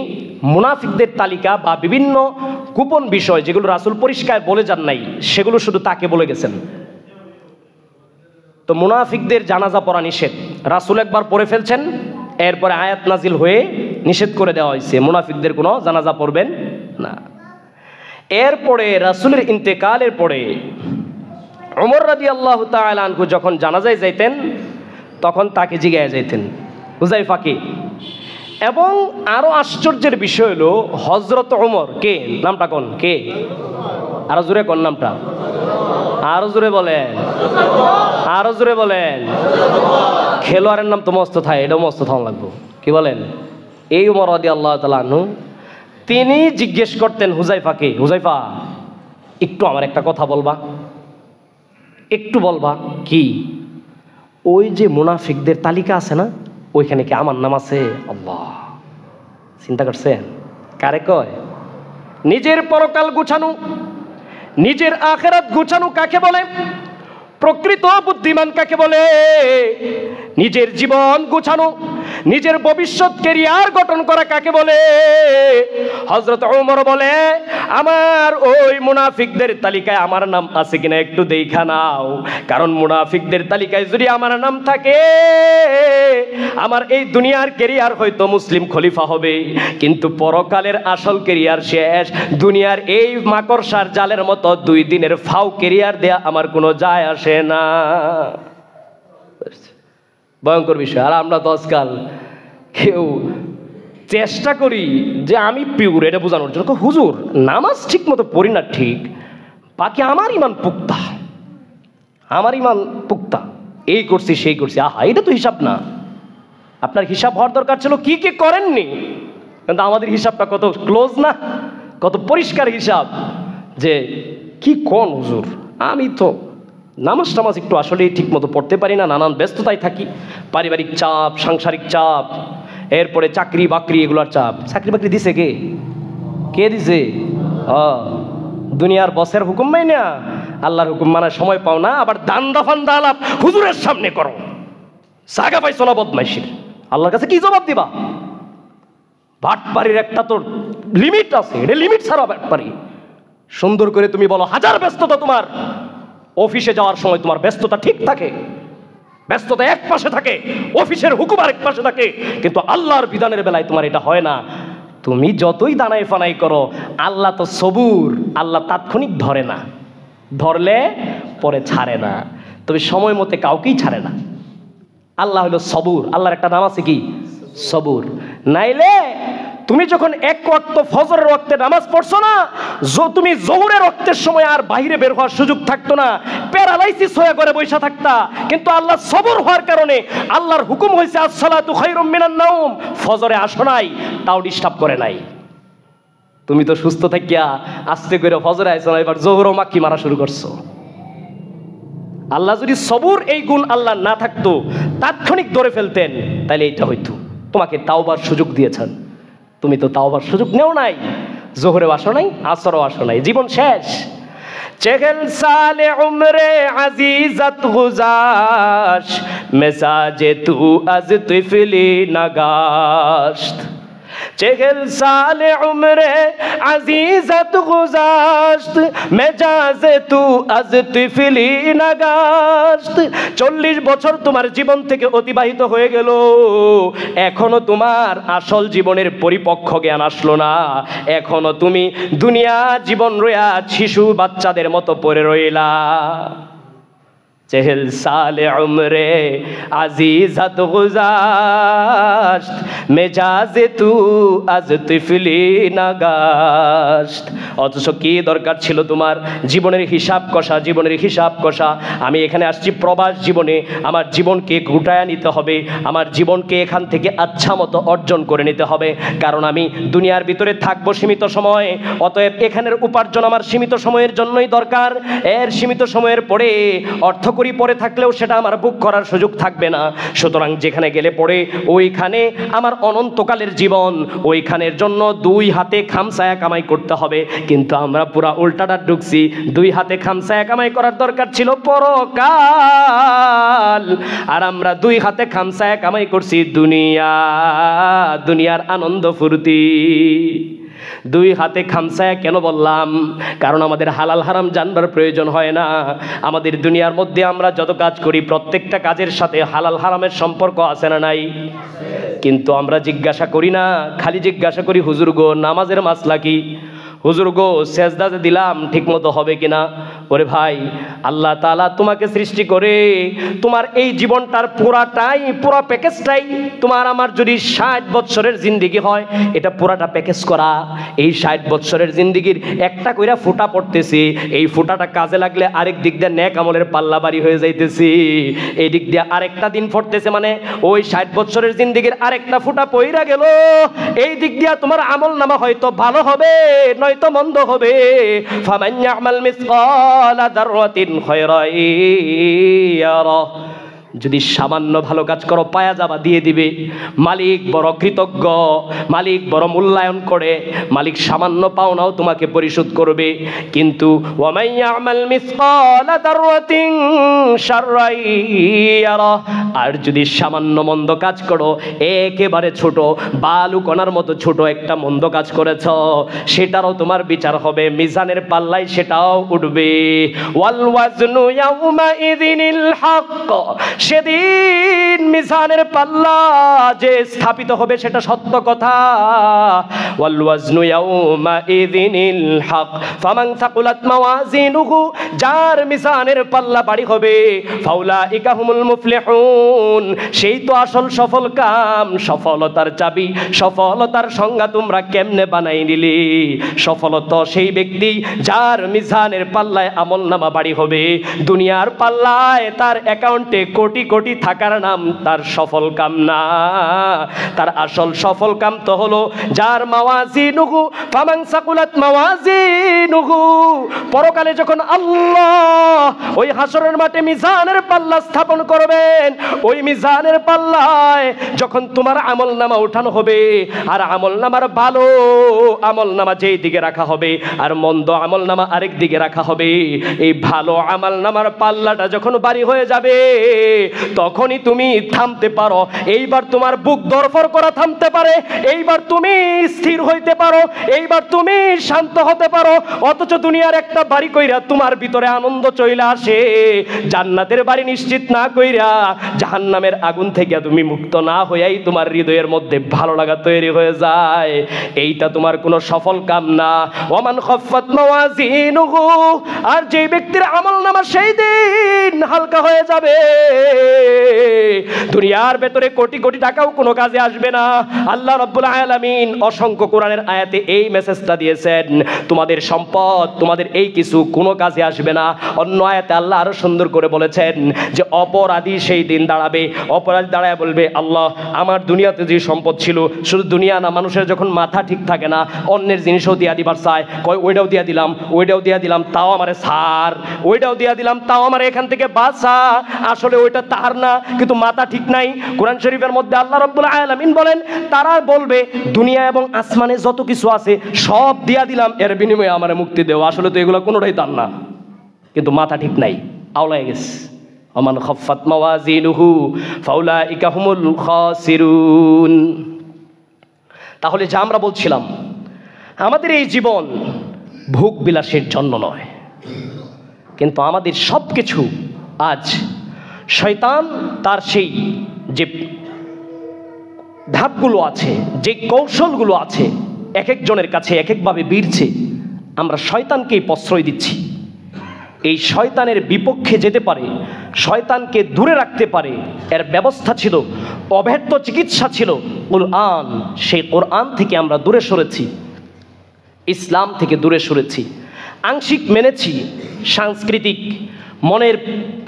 S1: মুনাফিকদের তালিকা বা বিভিন্ন গোপন বিষয় যেগুলো রাসূল পরিষ্কার বলে যান নাই, সেগুলো শুধু তাকে বলে গেছেন। তো মুনাফিকদের জানাজা পড়া নিষেধ, রাসূল একবার পড়ে ফেলছেন, এরপরে আয়াত নাজিল হয়ে নিষেধ করে দেওয়া হয়েছে মুনাফিকদের কোনো জানাজা পড়বেন না। এরপরে রাসূলের ইন্তেকালের পরে ওমর রাদিয়াল্লাহু তাআলা আনহু যখন জানাজায় যাইতেন, তখন তাকে জিজ্ঞাসা যাইতেন হুযায়ফাকে। এবং আরো আশ্চর্যের বিষয় হলো হযরত ওমর, কে নামটা কোন, কে? আরো জোরে কোন নামটা? আরো জোরে বলেন, আরো জোরে বলেন। খেলোয়াড়ের নাম তো মস্ত থাকে, এটাও মস্ত থাকা লাগবো। কি বলেন? এই ওমর রাদিয়াল্লাহু তাআলা আনহু তিনি জিজ্ঞেস করতেন হুযায়ফাকে, হুযায়ফা একটু আমার একটা কথা বলবা, একটু বলবা। কি? ওই যে মুনাফিকদের তালিকা আছে না, ওইখানে কি আমার নাম আছে? আল্লাহ, চিন্তা করছেন? কারে কয়? নিজের পরকাল গুছানো, নিজের আখিরাত গুছানো কাকে বলে? প্রকৃত বুদ্ধিমান কাকে বলে? নিজের জীবন গুছানো, নিজের ভবিষ্যৎ ক্যারিয়ার গঠন করা কাকে বলে? হযরত ওমর বলে, আমার ওই মুনাফিকদের তালিকায় আমার নাম আছে কিনা একটু দেখা নাও, কারণ মুনাফিকদের তালিকায় যদি আমার নাম থাকে, আমার এই দুনিয়ার ক্যারিয়ার হয়তো মুসলিম খলিফা হবে, কিন্তু পরকালের আসল ক্যারিয়ার শেষ। দুনিয়ার এই মাকড়সার জালের মতো 2 দিনের ফাও ক্যারিয়ার দেয়া আমার কোনো যায় আসে না। ভয়ঙ্কর বিষয়। আর আমরা তো আজকাল কেউ চেষ্টা করি যে আমি পিওর, এটা বোঝানোর জন্য, হুজুর নামাজ ঠিক মতো পড়ি না ঠিক, বাকি আমার ইমান পুক্তা, আমার ইমান পুক্তা, এই করছি সেই করছি। আহা, এটা তো হিসাব না। আপনার হিসাব হওয়ার দরকার ছিল কি কি করেননি, কিন্তু আমাদের হিসাবটা কত ক্লোজ না, কত পরিষ্কার হিসাব যে কি কোন হুজুর আমি তো নামাজ টামাজ একটু আসলে ঠিক মতো পড়তে পারি না, নানান ব্যস্ততায় থাকি, পারিবারিক চাপ, সাংসারিক চাপ, এরপরে চাকরি বাকরি, এগুলোর চাপ। চাকরি বাকরি দিছে কে? কে দিছে? দুনিয়ার বসের হুকুম মাই না, আল্লাহর হুকুম মানার সময় পাও না, আবার দান্দা ফান্দা আলাপ হুজুরের সামনে করো, জায়গা পাইছো না বদমাইশির, আল্লাহর কাছে কি জবাব দিবা? বাটপারির একটা তোর লিমিট আছে, এটা লিমিট ছাড়া বাটপারি। সুন্দর করে তুমি বলো, হাজার ব্যস্ততা তোমার, অফিসে যাওয়ার সময় তোমার ব্যস্ততা ঠিক থাকে, ব্যস্ততা এক পাশে থাকে, অফিসের হুকুম আরেক পাশে থাকে, কিন্তু আল্লাহর বিধানের বেলায় তোমার এটা হয় না। তুমি যতই দানাই ফানাই করো, আল্লাহ তো সবুর, আল্লাহ তাৎক্ষণিক ধরে না, ধরলে পরে ছাড়ে না, তবে সময় মতে কাউকেই ছাড়ে না। আল্লাহ হলো সবুর, আল্লাহর একটা নাম আছে কি? সবুর। নাইলে তুমি যখন এক ওয়াক্ত ফজরের ওয়াক্তে নামাজ পড়ছো না, তুমি জোহরের ওয়াক্তের সময় আর বাইরে বের হওয়ার সুযোগ থাকতো না, প্যারালাইসিস হয়ে ঘরে বসে থাকতা, কিন্তু আল্লাহ সবর হওয়ার কারণে আল্লাহর হুকুম হয়েছে আসসালাতু খায়রুম মিনান নাওম, ফজরে আসো নাই, তাও ডিস্টার্ব করে নাই। তুমি তো সুস্থ থাকিয়া আস্তে করে ফজরে আইছো না, এবার জোহরও মাক্কি মারা শুরু করছো। আল্লাহ যদি সবুর এই গুণ আল্লাহ না থাকতো, তাৎক্ষণিক ধরে ফেলতেন, তাহলে এটা হইতো। তোমাকে তাওবার সুযোগ দিয়েছেন, তুমি তো তাওবার সুযোগ নেও নাই, জোহরে আসো নাই, আসরও আসো নাই, জীবন শেষ। চেগল সালে উমরে আজিজত গুজাশ, মেসাজে তু আজ তিফলি নগাশত, چهل سال عمر عزیزت گذشت مجاز تو از طفلی نگشت 40 বছর তোমার জীবন থেকে অতিবাহিত হয়ে গেল, এখনো তোমার আসল জীবনের পরিপক্ক জ্ঞান আসলো না, এখনো তুমি দুনিয়া জীবন রয়া শিশু বাচ্চাদের মতো পড়ে রইলা। चहल साल उम्रे अजीजत गुज़ाश्त मेजाज तू आज तिफली नगाश्त। অথচ কি দরকার ছিল তোমার জীবনের হিসাব কষা, জীবনের হিসাব কষা। আমি এখানে আসছি প্রবাস জীবনে, আমার জীবনকে গুটায়া নিতে হবে, আমার জীবনকে এখান থেকে আচ্ছা মতো অর্জন করে নিতে হবে, কারণ আমি দুনিয়ার ভিতরে থাকবো সীমিত সময়। অতএব এখানের উপার্জন আমার সীমিত সময়ের জন্যই দরকার। এর সীমিত সময়ের পরে অর্থ করি পরে থাকলেও সেটা আমার বুক করার সুযোগ থাকবে না। সুতরাং যেখানে গেলে পরে ওইখানে আমার অনন্তকালের জীবন, ওইখানের জন্য 2 হাতে খামসায়া কামাই করতে হবে। কিন্তু আমরা পুরা উল্টাটা ঢুকছি, 2 হাতে খামসায়া কামাই করার দরকার ছিল পরকাল, আর আমরা 2 হাতে খামসায়া কামাই করছি দুনিয়া, দুনিয়ার আনন্দ ফুর্তি। 2 হাতে খামসায়া কেন বললাম? কারণ আমাদের হালাল হারাম জানবার প্রয়োজন হয় না। আমাদের দুনিয়ার মধ্যে আমরা যত কাজ করি প্রত্যেকটা কাজের সাথে হালাল হারামের সম্পর্ক আছে না নাই? কিন্তু আমরা জিজ্ঞাসা করি না, খালি জিজ্ঞাসা করি হুজুর গো নামাজের মাসলা কি, হুজুর গো সেজদাতে দিলাম ঠিক মতো হবে কিনা। ওরে ভাই, আল্লাহ তাআলা তোমাকে সৃষ্টি করে তোমার এই জীবনটার পুরাটাই, পুরো প্যাকেজটাই তোমার আমার যদি 60 বছরের জিন্দেগি হয়, এটা পুরাটা প্যাকেজ করা। এই 60 বছরের জিন্দেগির একটা কইরা ফুটা পড়তেছি, এই ফুটাটা কাজে লাগলে আরেক দিক দিয়ে নেক আমলের পাল্লা বাড়ি হয়ে যাইতেছি, এই দিক দিয়ে আরেকটা দিন পড়তেছে, মানে ওই 60 বছরের জিন্দেগির আরেকটা ফুটা পইরা গেল, এই দিক দিয়ে তোমার আমল নামা হয়তো ভালো হবে নয়তো মন্দ হবে। ফামান ইয়ামাল মিসকালা যাররাতিন খায়রান ইয়ারা, যদি সামান্য ভালো কাজ করো পায়া যাবা দিয়ে দিবে। মালিক বড় কৃতজ্ঞ, মালিক বড় মূল্যায়ন করে, মালিক সামান্য পাওনাও তোমাকে পরিশোধ করবে। কিন্তু ওয়ামান ইয়ামাল মিসকালা যাররাতিন শাররান ইয়ারা, আর যদি সামান্য মন্দ কাজ করো, একেবারে ছোট বালুকণার মতো ছোট একটা মন্দ কাজ করেছ, সেটারও তোমার বিচার হবে, মিজানের পাল্লায় সেটাও উঠবে। ওয়াল ওয়াজনু ইয়াউমা ইযিনিল হক, সেদিন মিজানের পাল্লা যে স্থাপিত হবে সেটা সত্য কথা। ওয়াল ওয়াজনু ইয়াউমা ইযিনিল হক ফামান সাকুলাত মাওয়াজিনুহু, যার মিজানের পাল্লা ভারী হবে, ফাউলাইকা হুমুল মুফলিহুন, সেই তো আসল সফল কাম। সফলতার চাবি, সফলতার সংজ্ঞা তোমরা কেমনে বানাই নিলি? সফলতা সেই ব্যক্তি যার মিজানের পাল্লায় আমলনামা ভারী হবে। দুনিয়ার পাল্লায় তার অ্যাকাউন্টে কোটি কোটি থাকার নাম তার সফল কাম না। তার আসল সফল কাম তো হলো যার মাওয়াজিনুহু ফামান সাকুলাত মাওয়াজিনুহু, পরকালে যখন আল্লাহ ওই হাসরের মাঠে মিজানের পাল্লা স্থাপন করবেন, ওই মিজানের পাল্লায় যখন তোমার আমলনামা উঠানো হবে, আর আমলনামার ভালো আমলনামা যেই দিকে রাখা হবে আর মন্দ আমলনামা আরেক দিকে রাখা হবে, এই ভালো আমলনামার পাল্লাটা যখন ভারী হয়ে যাবে তখনই তুমি থামতে পারো। এইবার তোমার বুক দরফর করা থামতে পারে, এইবার তুমি স্থির হইতে পারো, এইবার তুমি শান্ত হতে পারো। অথচ দুনিয়ার একটা বাড়ি কইরা তোমার ভিতরে আনন্দ চইলা আসে, জান্নাতের বাড়ি নিশ্চিত না কইরা জাহান্নামের আগুন থেকে তুমি মুক্ত না হইয়াই তোমার হৃদয়ের মধ্যে ভালো লাগা তৈরি হয়ে যায়। এইটা তোমার কোনো সফল কাম না। ওমান খাফফাত মাওয়াজিনুহু, আর যে ব্যক্তির আমলনামা সেই দিন হালকা হয়ে যাবে, দুনিয়ার ভেতরে কোটি কোটি টাকাও কোনো কাজে আসবে না। আল্লাহ রাব্বুল আলামিন অসংখ্য কোরআনের আয়াতে এই মেসেজটা দিয়েছেন, তোমাদের সম্পদ, তোমাদের এই কিছু কোনো কাজে আসবে না। অন্য আয়াতে আল্লাহ আরো সুন্দর করে বলেছেন যে অপরাধী সেই দিন দাঁড়াবে, অপরাধী দাঁড়ায় বলবে আল্লাহ আমার দুনিয়াতে যে সম্পদ ছিল, শুধু দুনিয়া না, মানুষের যখন মাথা ঠিক থাকে না অন্যের জিনিসও দিয়া দিবার চায়, কয় ওইটাও দিয়া দিলাম, ওইটাও দিয়া দিলাম তাও আমারে ছাড়, ওইটাও দিয়া দিলাম তাও আমার এখান থেকে বাঁচা। আসলে ওইটা তার না, কিন্তু মাথা ঠিক নাই। কোরআন শরীফের মধ্যে আল্লাহ রাব্বুল আলামিন বলেন তারা বলবে দুনিয়া এবং আসমানে যত কিছু আছে সব দিয়া দিলাম, এর বিনিময়ে আমারে মুক্তি দেও। আসলে তো এগুলো কোনোটাই তার না, কিন্তু মাথা ঠিক নাই, আওলায় গেছে। ওমান খাফফাত মাওয়াজিনুহু ফাউলাইকা হুমুল খাসিরুন। তাহলে যা আমরা বলছিলাম, আমাদের এই জীবন ভোগ বিলাসের জন্য নয়, কিন্তু আমাদের সব কিছু আজ শয়তান তার সেই যে ধাপগুলো আছে, যে কৌশলগুলো আছে, এক একজনের কাছে এক একভাবে বিড়ছে। আমরা শয়তানকেই প্রশ্রয় দিচ্ছি। এই শয়তানের বিপক্ষে যেতে পারে, শয়তানকে দূরে রাখতে পারে, এর ব্যবস্থা ছিল, অব্যর্থ চিকিৎসা ছিল কোরআন। সেই কোরআন থেকে আমরা দূরে সরেছি, ইসলাম থেকে দূরে সরেছি, আংশিক মেনেছি সাংস্কৃতিক মনের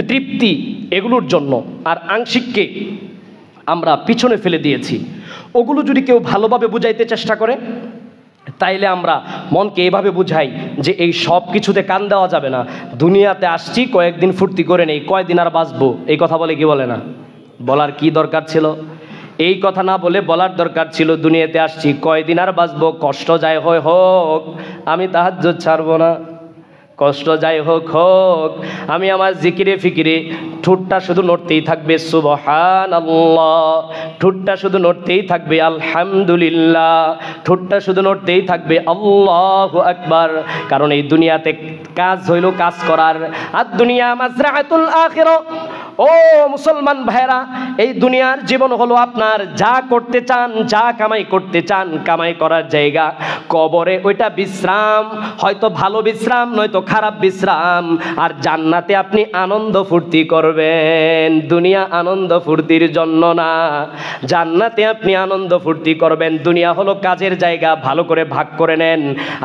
S1: তৃপ্তি এগুলোর জন্য, আর আংশিককে আমরা পিছনে ফেলে দিয়েছি। ওগুলো যদি কেউ ভালোভাবে বুঝাইতে চেষ্টা করে, তাইলে আমরা মনকে এভাবে বুঝাই যে এই সব কিছুতে কান দেওয়া যাবে না, দুনিয়াতে আসছি কয়েকদিন ফুর্তি করে নেই, কয়দিন আর বাঁচবো, এই কথা বলে কি বলে না? বলার কি দরকার ছিল? এই কথা না বলে বলার দরকার ছিল দুনিয়াতে আসছি কয়দিন আর বাঁচবো, কষ্ট যাই হয় হোক আমি তাহাজ্জুদ ছাড়বো না, কষ্ট যাই হোক হোক আমি আমার জিকিরে ফিকিরে, ঠোঁটটা শুধু নড়তেই থাকবে সুবহানাল্লাহ, ঠোঁটটা শুধু নড়তেই থাকবে আলহামদুলিল্লাহ, ঠোঁটটা শুধু নড়তেই থাকবে আল্লাহু আকবার। কারণ এই দুনিয়াতে কাজ হইল কাজ করার, আর দুনিয়া মাজরাআতুল আখিরা। ও মুসলমান ভাইরা, এই দুনিয়ার জীবন হলো আপনার যা করতে চান, যা কামাই করতে চান, কামাই করার জায়গা। কবরে ওইটা বিশ্রাম, হয়তো ভালো বিশ্রাম নয়তো খারাপ বিশ্রাম। আর জান্নাতে আপনি আনন্দ ফুর্তি করবেন। দুনিয়া আনন্দ ফুর্তির জন্য না, জান্নাতে আপনি আনন্দ ফুর্তি করবেন। দুনিয়া হলো কাজের জায়গা, ভালো করে ভাগ করে নেন।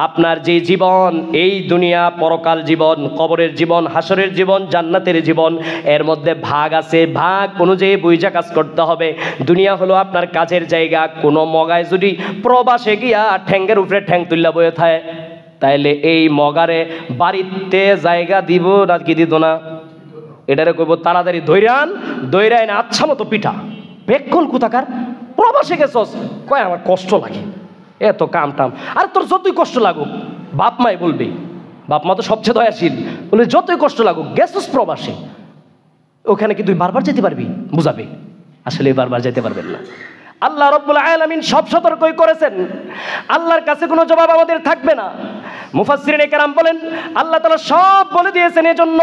S1: আপনার যে জীবন, এই দুনিয়া পরকাল জীবন, কবরের জীবন, হাসরের জীবন, জান্নাতের জীবন, এর মধ্যে ভাগ আছে। ভাগ অনুযায়ী বুঝা কাজ করতে হবে। দুনিয়া হলো আপনার কাজের জায়গা। কোনো মগায় যদি প্রবাসে গিয়া ঠ্যাঙ্গের উপরে ঠ্যাং তুল্লা বয়ে থাকে, তাইলে এই মগারে বাড়িতে জায়গা দিব না কি দিত না? এটারে কইব তাড়াতাড়ি দৈরান না, আচ্ছা মতো পিঠা বেক্ষণ কোথাকার প্রবাসে গেছস, কয় আমার কষ্ট লাগে এত কাম টাম। আর তোর যতই কষ্ট লাগুক, বাপ মাই বলবে, বাপ মা তো সবচেয়ে দয়াশীল, বলে যতই কষ্ট লাগুক গেছস প্রবাসে, ওখানে কি তুই বারবার যেতে পারবি? বুঝাবে, আসলে বারবার যেতে পারবেন না। আল্লাহ রাব্বুল আলামিন সব সতর্কই করেছেন, আল্লাহর কাছে কোনো জবাব আমাদের থাকবে না। মুফাসসিরিনে কেরাম বলেন আল্লাহ তাআলা সব বলে দিয়েছেন এজন্য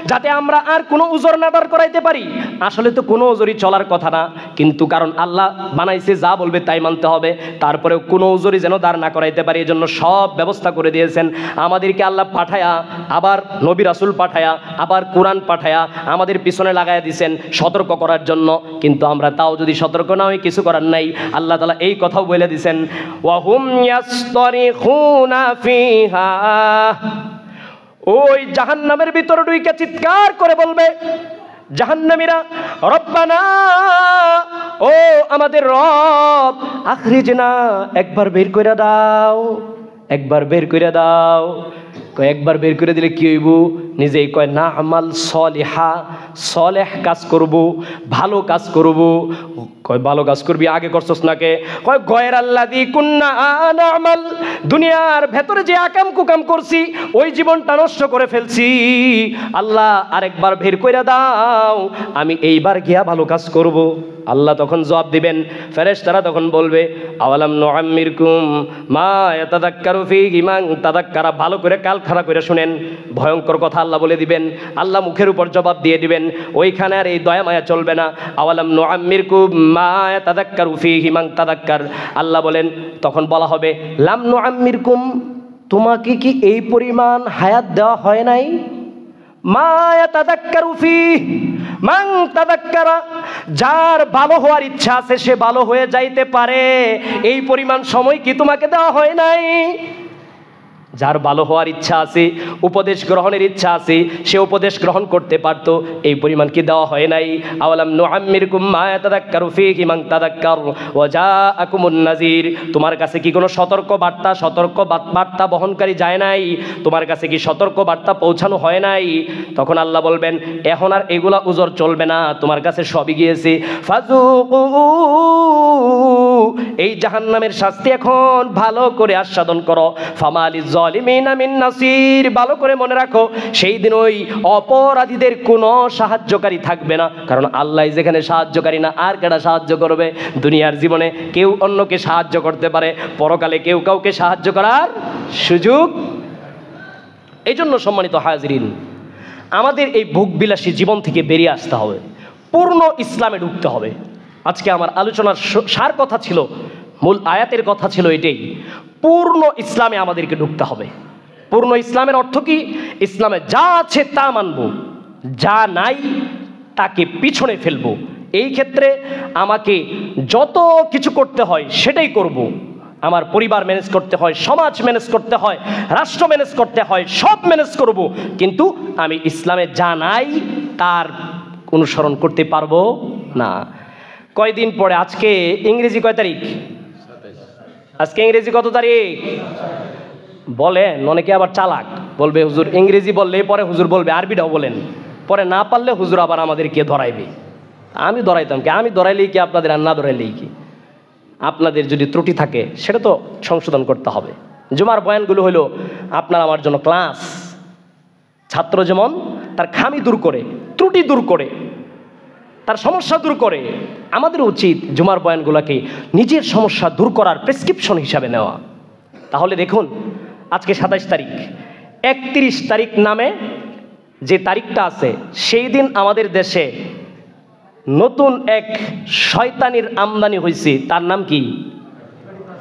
S1: যাতে আমরা আর কোনো উজর না দাঁড় করাইতে পারি। আসলে তো কোনো উজরই চলার কথা না, কিন্তু কারণ আল্লাহ বানাইছে, যা বলবে তাই মানতে হবে। তারপরেও কোনো উজরই যেন দাঁড় না করাইতে পারি, এজন্য সব ব্যবস্থা করে দিয়েছেন। আমাদেরকে আল্লাহ পাঠায়া, আবার নবী রাসূল পাঠায়া, আবার কোরআন পাঠায়া আমাদের পিছনে লাগাইয়া দিয়েছেন সতর্ক করার জন্য। কিন্তু আমরা তাও যদি সতর্ক না হই, কিছু করার নাই। আল্লাহ তাআলা এই কথাও বলে দিয়েছেন, ওয়াহুম ইয়াসতারিখুনা ফিহা, ওই জাহান্নামের ভিতরে ঢুইকে চিৎকার করে বলবে জাহান্নামীরা, রব্বানা, ও আমাদের রব, আখরিজনা, একবার বের করে দাও, একবার বের করে দাও। একবার বের করে দিলে কি হইব? নিজেই কয় না আমাল সলিহা, সলেহ কাজ করব, ভালো কাজ করব। কয় ভালো কাজ করবি, আগে করছস নাকে? কয় গয়ের আল্লাযী কুন্না না'মাল, দুনিয়ার ভেতরে যে আকাম কুকাম করছি ওই জীবনটা নষ্ট করে ফেলছি। আল্লাহ আরেকবার বের করে দাও, আমি এইবার গিয়া ভালো কাজ করব। আল্লাহ তখন জবাব দিবেন, ফেরেশতারা তখন বলবে আওয়ালাম নুআম্মিরকুম মা ইয়াতাযাক্কারু ফীহি মান তাযাক্কারা। ভালো করে কাল খাড়া করে শুনেন, ভয়ঙ্কর কথা আল্লাহ বলে দিবেন। আল্লাহ মুখের উপর জবাব দিয়ে দিবেন, ওইখানে আর এই দয়া মায়া চলবে না। আওয়ালাম নুআম্মিরকুম মা ইয়াতাযাক্কারু ফীহি মান তাযাক্কার। আল্লাহ বলেন, তখন বলা হবে লাম নুআম্মিরকুম, তোমাকে কি এই পরিমাণ হায়াত দেওয়া হয় নাই? মা ইয়াতাযাক্কারু ফীহি মান তাযাক্কারা, যার ভালো হওয়ার ইচ্ছা আছে সে ভালো হয়ে যাইতে পারে, এই পরিমাণ সময় কি তোমাকে দেওয়া হয় নাই? যার ভালো হওয়ার ইচ্ছা আছে, উপদেশ গ্রহণের ইচ্ছা আছে, সে উপদেশ গ্রহণ করতে পারত, এই পরিমাণ কি দেওয়া হয় নাই? আওয়ালাম নুআম্মিরকুম মা ইয়াতাযাক্কারু ফীহি মান তাযাক্কার ওয়া জাআকুমুন নাযীর, তোমার কাছে কি কোনো সতর্ক বার্তা বহনকারী যায় নাই? তোমার কাছে কি সতর্ক বার্তা পৌঁছানো হয় নাই? তখন আল্লাহ বলবেন, এখন আর এগুলা উজর চলবে না, তোমার কাছে সবই গিয়েছে। ফাযুকু এই জাহান্নামের শাস্তি এখন ভালো করে আস্বাদন করো। ফামালিজ জালিমিনা মিন নাসির, ভালো করে মনে রাখো সেই দিন ওই অপরাধীদের কোনো সাহায্যকারী থাকবে না। কারণ আল্লাহ যেখানে সাহায্যকারী না, আর কেডা সাহায্য করবে? দুনিয়ার জীবনে কেউ অন্যকে সাহায্য করতে পারে, পরকালে কেউ কাউকে সাহায্য করার সুযোগ। এই জন্য সম্মানিত হাজিরিন, আমাদের এই ভোগবিলাসী জীবন থেকে বেরিয়ে আসতে হবে, পূর্ণ ইসলামে ঢুকতে হবে। আজকে আমার আলোচনার সার কথা ছিল, মূল আয়াতের কথা ছিল এটাই, পূর্ণ ইসলামে আমাদেরকে ঢুকতে হবে। পূর্ণ ইসলামের অর্থ কি? ইসলামে যা আছে তা মানব, যা নাই তাকে পিছনে ফেলব। এই ক্ষেত্রে আমাকে যত কিছু করতে হয় সেটাই করব। আমার পরিবার ম্যানেজ করতে হয়, সমাজ ম্যানেজ করতে হয়, রাষ্ট্র ম্যানেজ করতে হয়, সব ম্যানেজ করব, কিন্তু আমি ইসলামে যা নাই তার অনুসরণ করতে পারবো না। কয়দিন পরে, আজকে ইংরেজি কয় তারিখ? আজকে ইংরেজি কত তারিখ? বলেন, অনেকে আবার চালাক, বলবে হুজুর ইংরেজি বললে পরে হুজুর বলবে আরবিটাও বলেন, পরে না পারলে হুজুর আবার আমাদেরকে ধরাইবে। আমি ধরাইতাম কি? আমি ধরাইলেই কি আপনাদের, আর না ধরাইলেই কি? আপনাদের যদি ত্রুটি থাকে সেটা তো সংশোধন করতে হবে। জুমার বয়ানগুলো হলো আপনার আমার জন্য ক্লাস। ছাত্র যেমন তার খামি দূর করে, ত্রুটি দূর করে, তার সমস্যা দূর করে, আমাদের উচিত জুমার বয়ানগুলোকে নিজের সমস্যা দূর করার প্রেসক্রিপশন হিসাবে নেওয়া। তাহলে দেখুন, আজকে 27 তারিখ, 31 তারিখ নামে যে তারিখটা আছে, সেই দিন আমাদের দেশে নতুন এক শয়তানির আমদানি হয়েছে। তার নাম কি?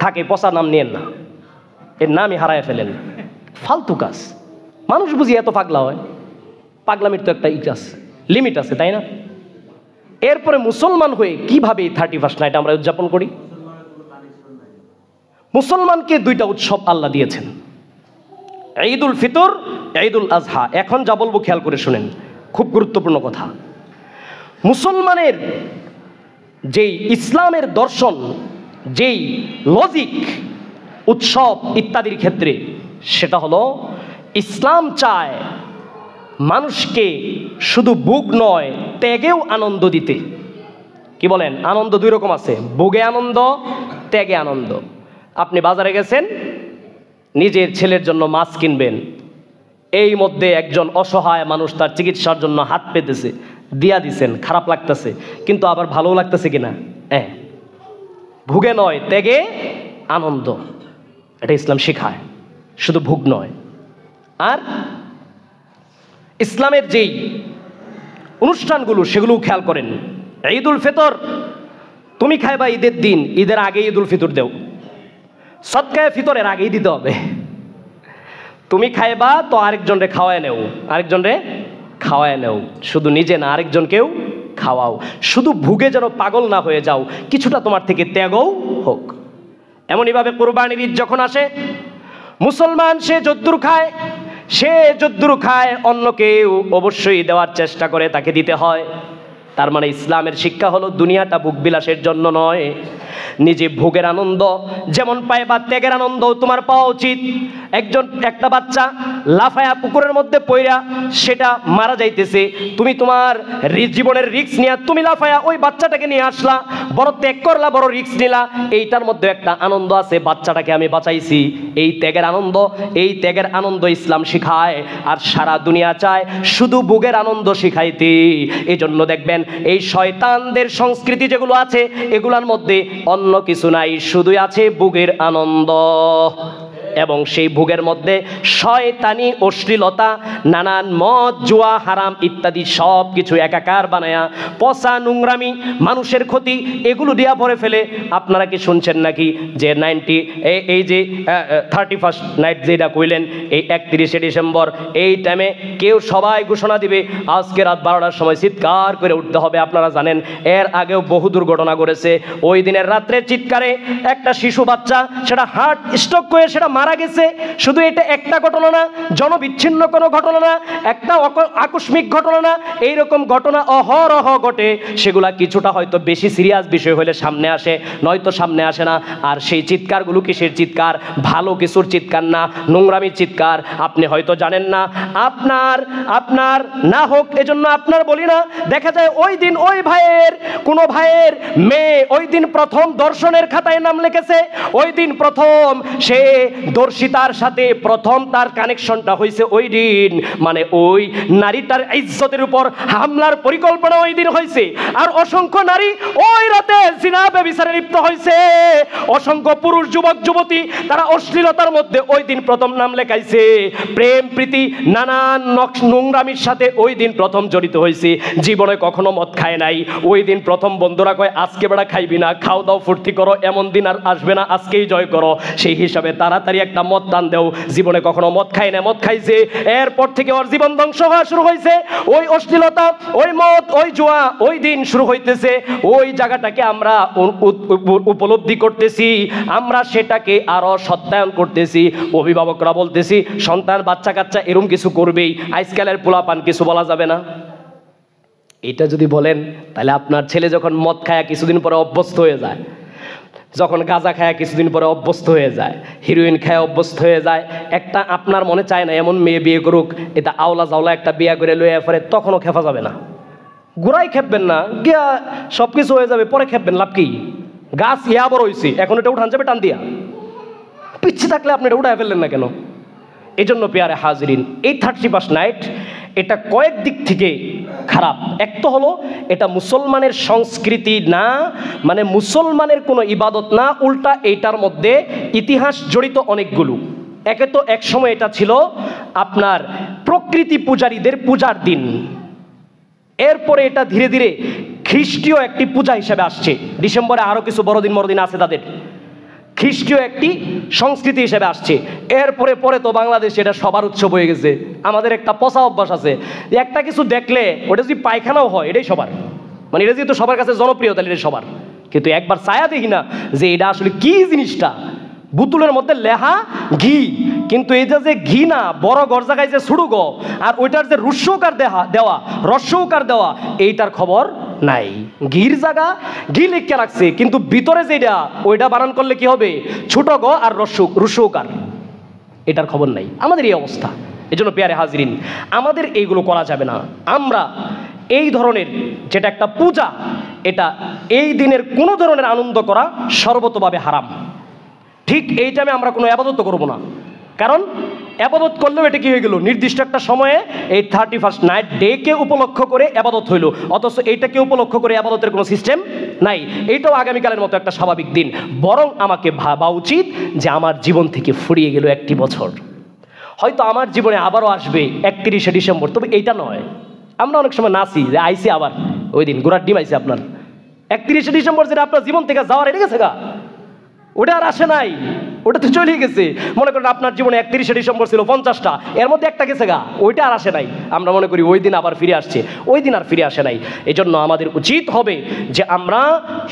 S1: থাকে, পচা নাম নিয়েন না, এর নামই হারায় ফেলেন। ফালতু কাজ। মানুষ বুঝি এত পাগলা হয়? পাগলামির তো একটা লিমিট আছে, তাই না? এরপরে মুসলমান হয়ে কিভাবে 31st নাইট আমরা উদযাপন করি? মুসলমানকে দুইটা উৎসব আল্লাহ দিয়েছেন, ঈদুল ফিতর, ঈদুল আজহা। এখন যা বলবো খেয়াল করে শুনেন, খুব গুরুত্বপূর্ণ কথা। মুসলমানের যেই ইসলামের দর্শন, যেই লজিক উৎসব ইত্যাদির ক্ষেত্রে, সেটা হলো ইসলাম চায় মানুষকে শুধু ভোগ নয়, ত্যাগেও আনন্দ দিতে। কি বলেন? আনন্দ দুই রকম আছে, ভোগে আনন্দ, ত্যাগে আনন্দ। আপনি বাজারে গেছেন, নিজের ছেলের জন্য মাছ কিনবেন, এই মধ্যে একজন অসহায় মানুষ তার চিকিৎসার জন্য হাত পেতেছে, দিয়া দিছেন, খারাপ লাগতেছে, কিন্তু আবার ভালো লাগতেছে কিনা? ভোগে নয়, ত্যাগে আনন্দ। এটা ইসলাম শেখায়, শুধু ভোগ নয়। আর ইসলামের যেই অনুষ্ঠানগুলো, সেগুলো খেয়াল করেন। ঈদুল ফিতর তুমি খাইবা ঈদের দিন, ঈদের আগে ঈদুল ফিতর দেও। সদকায়ে ফিতরের আগেই দিতে হবে। তুমি খাইবা তো আরেকজনরে খাওয়ায় নেও, আরেকজনরে খাওয়ায় নেও, শুধু নিজে না আরেকজনকেও খাওয়াও। শুধু ভুগে যেন পাগল না হয়ে যাও, কিছুটা তোমার থেকে ত্যাগও হোক। এমনইভাবে কোরবানির ঈদ যখন আসে, মুসলমান সে যদ্দুর খায়, সে যদ্দুর খায়, অন্যকেও অবশ্যই দেওয়ার চেষ্টা করে, তাকে দিতে হয়। তার মানে ইসলামের শিক্ষা হলো দুনিয়াটা ভোগবিলাসের জন্য নয়, নিজে ভোগের আনন্দ যেমন পায় বা ত্যাগের আনন্দ তোমার পাওয়া উচিত। একটা বাচ্চা লাফায়া পুকুরের মধ্যে পইরা সেটা মারা যাইতেছে, তুমি তোমার জীবনের রিস্ক নিয়ে তুমি লাফায়া ওই বাচ্চাটাকে নিয়ে আসলা, বড় ত্যাগ করলা, বড় রিস্ক নিলা, এইটার মধ্যে একটা আনন্দ আছে, বাচ্চাটাকে আমি বাঁচাইছি। এই ত্যাগের আনন্দ, এই ত্যাগের আনন্দ ইসলাম শিখায়। আর সারা দুনিয়া চায় শুধু ভোগের আনন্দ শিখাইতে। এই জন্য দেখবেন এই শয়তানদের সংস্কৃতি যেগুলো আছে, এগুলোর মধ্যে অন্য কিছু নাই, শুধুই আছে ভোগের আনন্দ। এবং সেই ভোগের মধ্যে শয়তানি অশ্লীলতা, নানান মদ, জুয়া, হারাম ইত্যাদি সব কিছু একাকার বানায়া, পচা নোংরামি, মানুষের ক্ষতি, এগুলো দিয়া ভরে ফেলে। আপনারা কি শুনছেন নাকি যে এই যে 31st নাইট যেটা কইলেন, এই 31শে ডিসেম্বর, এই টাইমে কেউ সবাই ঘোষণা দিবে আজকে রাত 12টার সময় চিৎকার করে উঠতে হবে। আপনারা জানেন এর আগেও বহু দুর্ঘটনা ঘটেছে। ওই দিনের রাত্রে চিৎকারে একটা শিশু বাচ্চা সেটা হার্ট স্ট্রোক করে সেটা মারা গেছে, শুধু এটা একটা ঘটনা না, জনবিচ্ছিন্ন কোনো ঘটনা না, একটা আকস্মিক ঘটনা না, এইরকম ঘটনা অহরহ ঘটে। সেগুলা কিছুটা হয়তো বেশি সিরিয়াস বিষয় হলে সামনে আসে, নয়তো সামনে আসে না। আর সেই চিৎকারগুলো কিসের চিৎকার? ভালো কিছুর চিৎকার না, নোংরামির চিৎকার। আপনি হয়তো জানেন না, আপনার না হোক এজন্য আপনার বলি না। দেখা যায় ওই দিন ওই ভাইয়ের, কোনো ভাইয়ের মেয়ে ওই দিন প্রথম দর্শনের খাতায় নাম লিখেছে, ওই দিন প্রথম সে দর্শিতার সাথে প্রথম তার কানেকশনটা হয়েছে ওই দিন, মানে ওই নারীটার ইজ্জতের উপর হামলার পরিকল্পনা ওই দিন হয়েছে। আর অসংখ্য নারী ওই রাতে জিনা ব্যভিচারে লিপ্ত হয়েছে, অসংখ্য পুরুষ যুবক যুবতী তারা অশ্লীলতার মধ্যে ওই দিন প্রথম নাম লেখাইছে, প্রেম প্রীতি নানান নোংরামির সাথে ওই দিন প্রথম জড়িত হয়েছে। জীবনে কখনো মদ খায় নাই, ওই দিন প্রথম বন্ধুরা কয় আজকে বেড়া খাইবি না, খাও দাও ফুর্তি করো, এমন দিন আর আসবে না, আজকেই জয় করো। সেই হিসাবে তাড়াতাড়ি একটা মদ টান দেও। জীবনে কখনো মদ খায় না, মদ খাইছে, এরপর থেকে ওর জীবন ধ্বংস হওয়া শুরু হয়েছে। ওই অশ্লীলতা, ওই মদ, ওই জুয়া ওই দিন শুরু হইতেছে। ওই জায়গাটাকে আমরা উপলব্ধি করতেছি, আমরা সেটাকে আরো সত্যায়ন করতেছি। অভিভাবকরা বলতেছি সন্তান বাচ্চা কাচ্চা এরকম কিছু করবেই, আজকালের পোলাপান কিছু বলা যাবে না। এটা যদি বলেন তাহলে আপনার ছেলে যখন মদ খায়া কিছুদিন পরে অভ্যস্ত হয়ে যায়, যখন গাঁজা খায়া কিছুদিন পরে অভ্যস্ত হয়ে যায়, হিরোইন খায়া অভ্যস্ত হয়ে যায়, একটা আপনার মনে চায় না এমন মেয়ে বিয়ে করুক, এটা আওলা জাওলা একটা বিয়ে করে লইয়া পরে, তখনও খেপা যাবে না, গোড়াই খেপবেন না, গিয়া সব কিছু হয়ে যাবে, পরে খেপবেন, লাভ কি? গাছ ইয়া বড় হয়েছে, এখন এটা উঠান যাবে টান দিয়া, পিচ্ছি থাকলে আপনি এটা উঠায় ফেললেন না কেন? এই জন্য পেয়ারে হাজরিন, এই 31 নাইট এটা কয়েক দিক থেকে খারাপ। এক তো হলো এটা মুসলমানের সংস্কৃতি না, মানে মুসলমানের কোনো ইবাদত না, উল্টা এইটার মধ্যে ইতিহাস জড়িত অনেকগুলো। একে তো এক সময় এটা ছিল আপনার প্রকৃতি পূজারীদের পূজার দিন, এরপরে এটা ধীরে ধীরে খ্রিস্টীয় একটি পূজা হিসেবে আসছে। ডিসেম্বরে আরও কিছু বড়দিন মরদিন আছে তাদের, খ্রিস্টীয় একটি সংস্কৃতি হিসেবে আসছে। এরপরে পরে তো বাংলাদেশে এটা সবার উৎসব হয়ে গেছে। আমাদের একটা পচা অভ্যাস আছে, একটা কিছু দেখলে ওটা যদি পায়খানাও হয় এটাই সবার, মানে এটা যেহেতু সবার কাছে জনপ্রিয় তাহলে এটা সবার, কিন্তু একবার ছায়া দেখি না যে এটা আসলে কি জিনিসটা। বোতলের মধ্যে লেহা ঘি, কিন্তু এটা যে ঘি না, বড় গড় জায়গায় যে ছুড়ু গো, আর ওইটার যে রস্যকার দেওয়া, রস্যকার দেওয়া, এইটার খবর নাই। ঘির জায়গা ঘি লিখে রাখছে, কিন্তু ভিতরে যেটা ওইটা বানান করলে কি হবে, ছোট গ আর রস্যকার, এটার খবর নাই। আমাদের এই অবস্থা। এজন্য পেয়ারে হাজরিন, আমাদের এইগুলো করা যাবে না। আমরা এই ধরনের যেটা একটা পূজা, এটা এই দিনের কোনো ধরনের আনন্দ করা সর্বতভাবে হারাম। ঠিক এই টাইমে আমরা কোনো আবাদত করব না, কারণ আবাদত করলেও এটা কি হয়ে গেল, নির্দিষ্ট একটা সময়ে এই 31 নাইট ডেকে উপলক্ষ করে আবাদত হইল, অথচ এইটাকে উপলক্ষ করে আবাদতের কোনো সিস্টেম নাই। এইটাও আগামীকালের মতো একটা স্বাভাবিক দিন। বরং আমাকে ভাবা উচিত যে আমার জীবন থেকে ফুরিয়ে গেল একটি বছর, হয়তো আমার জীবনে আবারও আসবে 31শে ডিসেম্বর, তবে এইটা নয়। আমরা অনেক সময় নাচি যে আইসি আবার ওই দিন গোড়ার ডিম আইসি, আপনার 31শে ডিসেম্বর যেটা আপনার জীবন থেকে যাওয়ার এটা গেছে গা, ওটা আর আসে নাই, ওটা তো চলে গেছে। মনে করেন আপনার জীবনে 31শে ডিসেম্বর ছিল 50টা, এর মধ্যে একটা গেছে গা, ওইটা আর আসে নাই। আমরা মনে করি ওই দিন আবার ফিরে আসছে, ওই দিন আর ফিরে আসে নাই। এই জন্য আমাদের উচিত হবে যে আমরা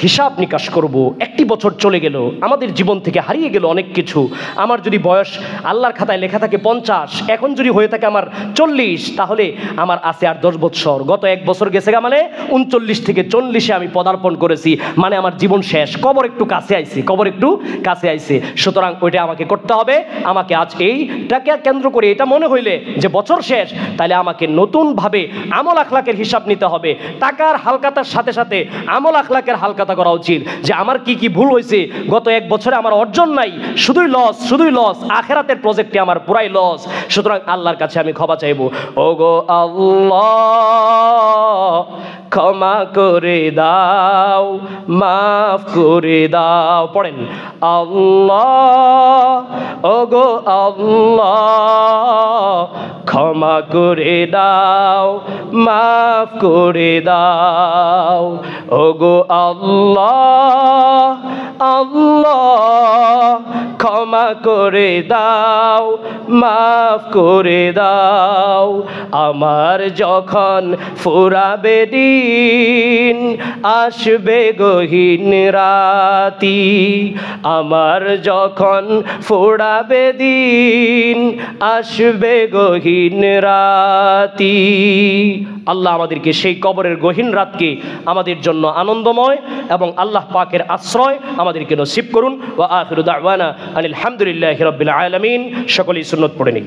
S1: হিসাব নিকাশ করব, একটি বছর চলে গেল, আমাদের জীবন থেকে হারিয়ে গেল অনেক কিছু। আমার যদি বয়স আল্লাহর খাতায় লেখা থাকে 50, এখন যদি হয়ে থাকে আমার 40, তাহলে আমার আছে আর 10 বছর। গত 1 বছর গেছে গা, মানে 39 থেকে 40-এ আমি পদার্পণ করেছি, মানে আমার জীবন শেষ, কবর একটু কাছে আইছে, কবর একটু কাছে আইছে। সুতরাং ওইটা আমাকে করতে হবে। আমাকে আজ এইটাকে কেন্দ্র করে এটা মনে হইলে যে বছর শেষ, তাহলে আমাকে নতুনভাবে আমল আখলাকের হিসাব নিতে হবে। টাকার হালকাতার সাথে সাথে আমল আখলাকের হালকাতা করা উচিত, যে আমার কি কি ভুল হয়েছে, গত 1 বছরে আমার অর্জন নাই, শুধুই লস, শুধুই লস, আখেরাতের প্রজেক্টে আমার পুরাই লস। সুতরাং আল্লাহর কাছে আমি ক্ষমা চাইব, ওগো আল্লাহ ক্ষমা করে দাও, মাফ করে দাও। পড়েন, আল্লাহ ওগো আল্লাহ ক্ষমা করে দাও, মাফ করে দাও। ওগো আল্লাহ, আল্লাহ ক্ষমা করে দাও, মাফ করে দাও। আমার যখন ফুরাবে দিন আসবে গহীন রাতি, আমার যখন ফুরাবে দিন আসবে গহীন রাতি। আল্লাহ আমাদেরকে সেই কবরের গহীন রাতকে আমাদের জন্য আনন্দময় এবং আল্লাহ পাকের আশ্রয় আমাদেরকে নসিব করুন। ওয়া আখিরু দাওয়ানা আনিল হামদুলিল্লাহি রাব্বিল আলামিন। সকলেই সুন্নত পড়ে নিন।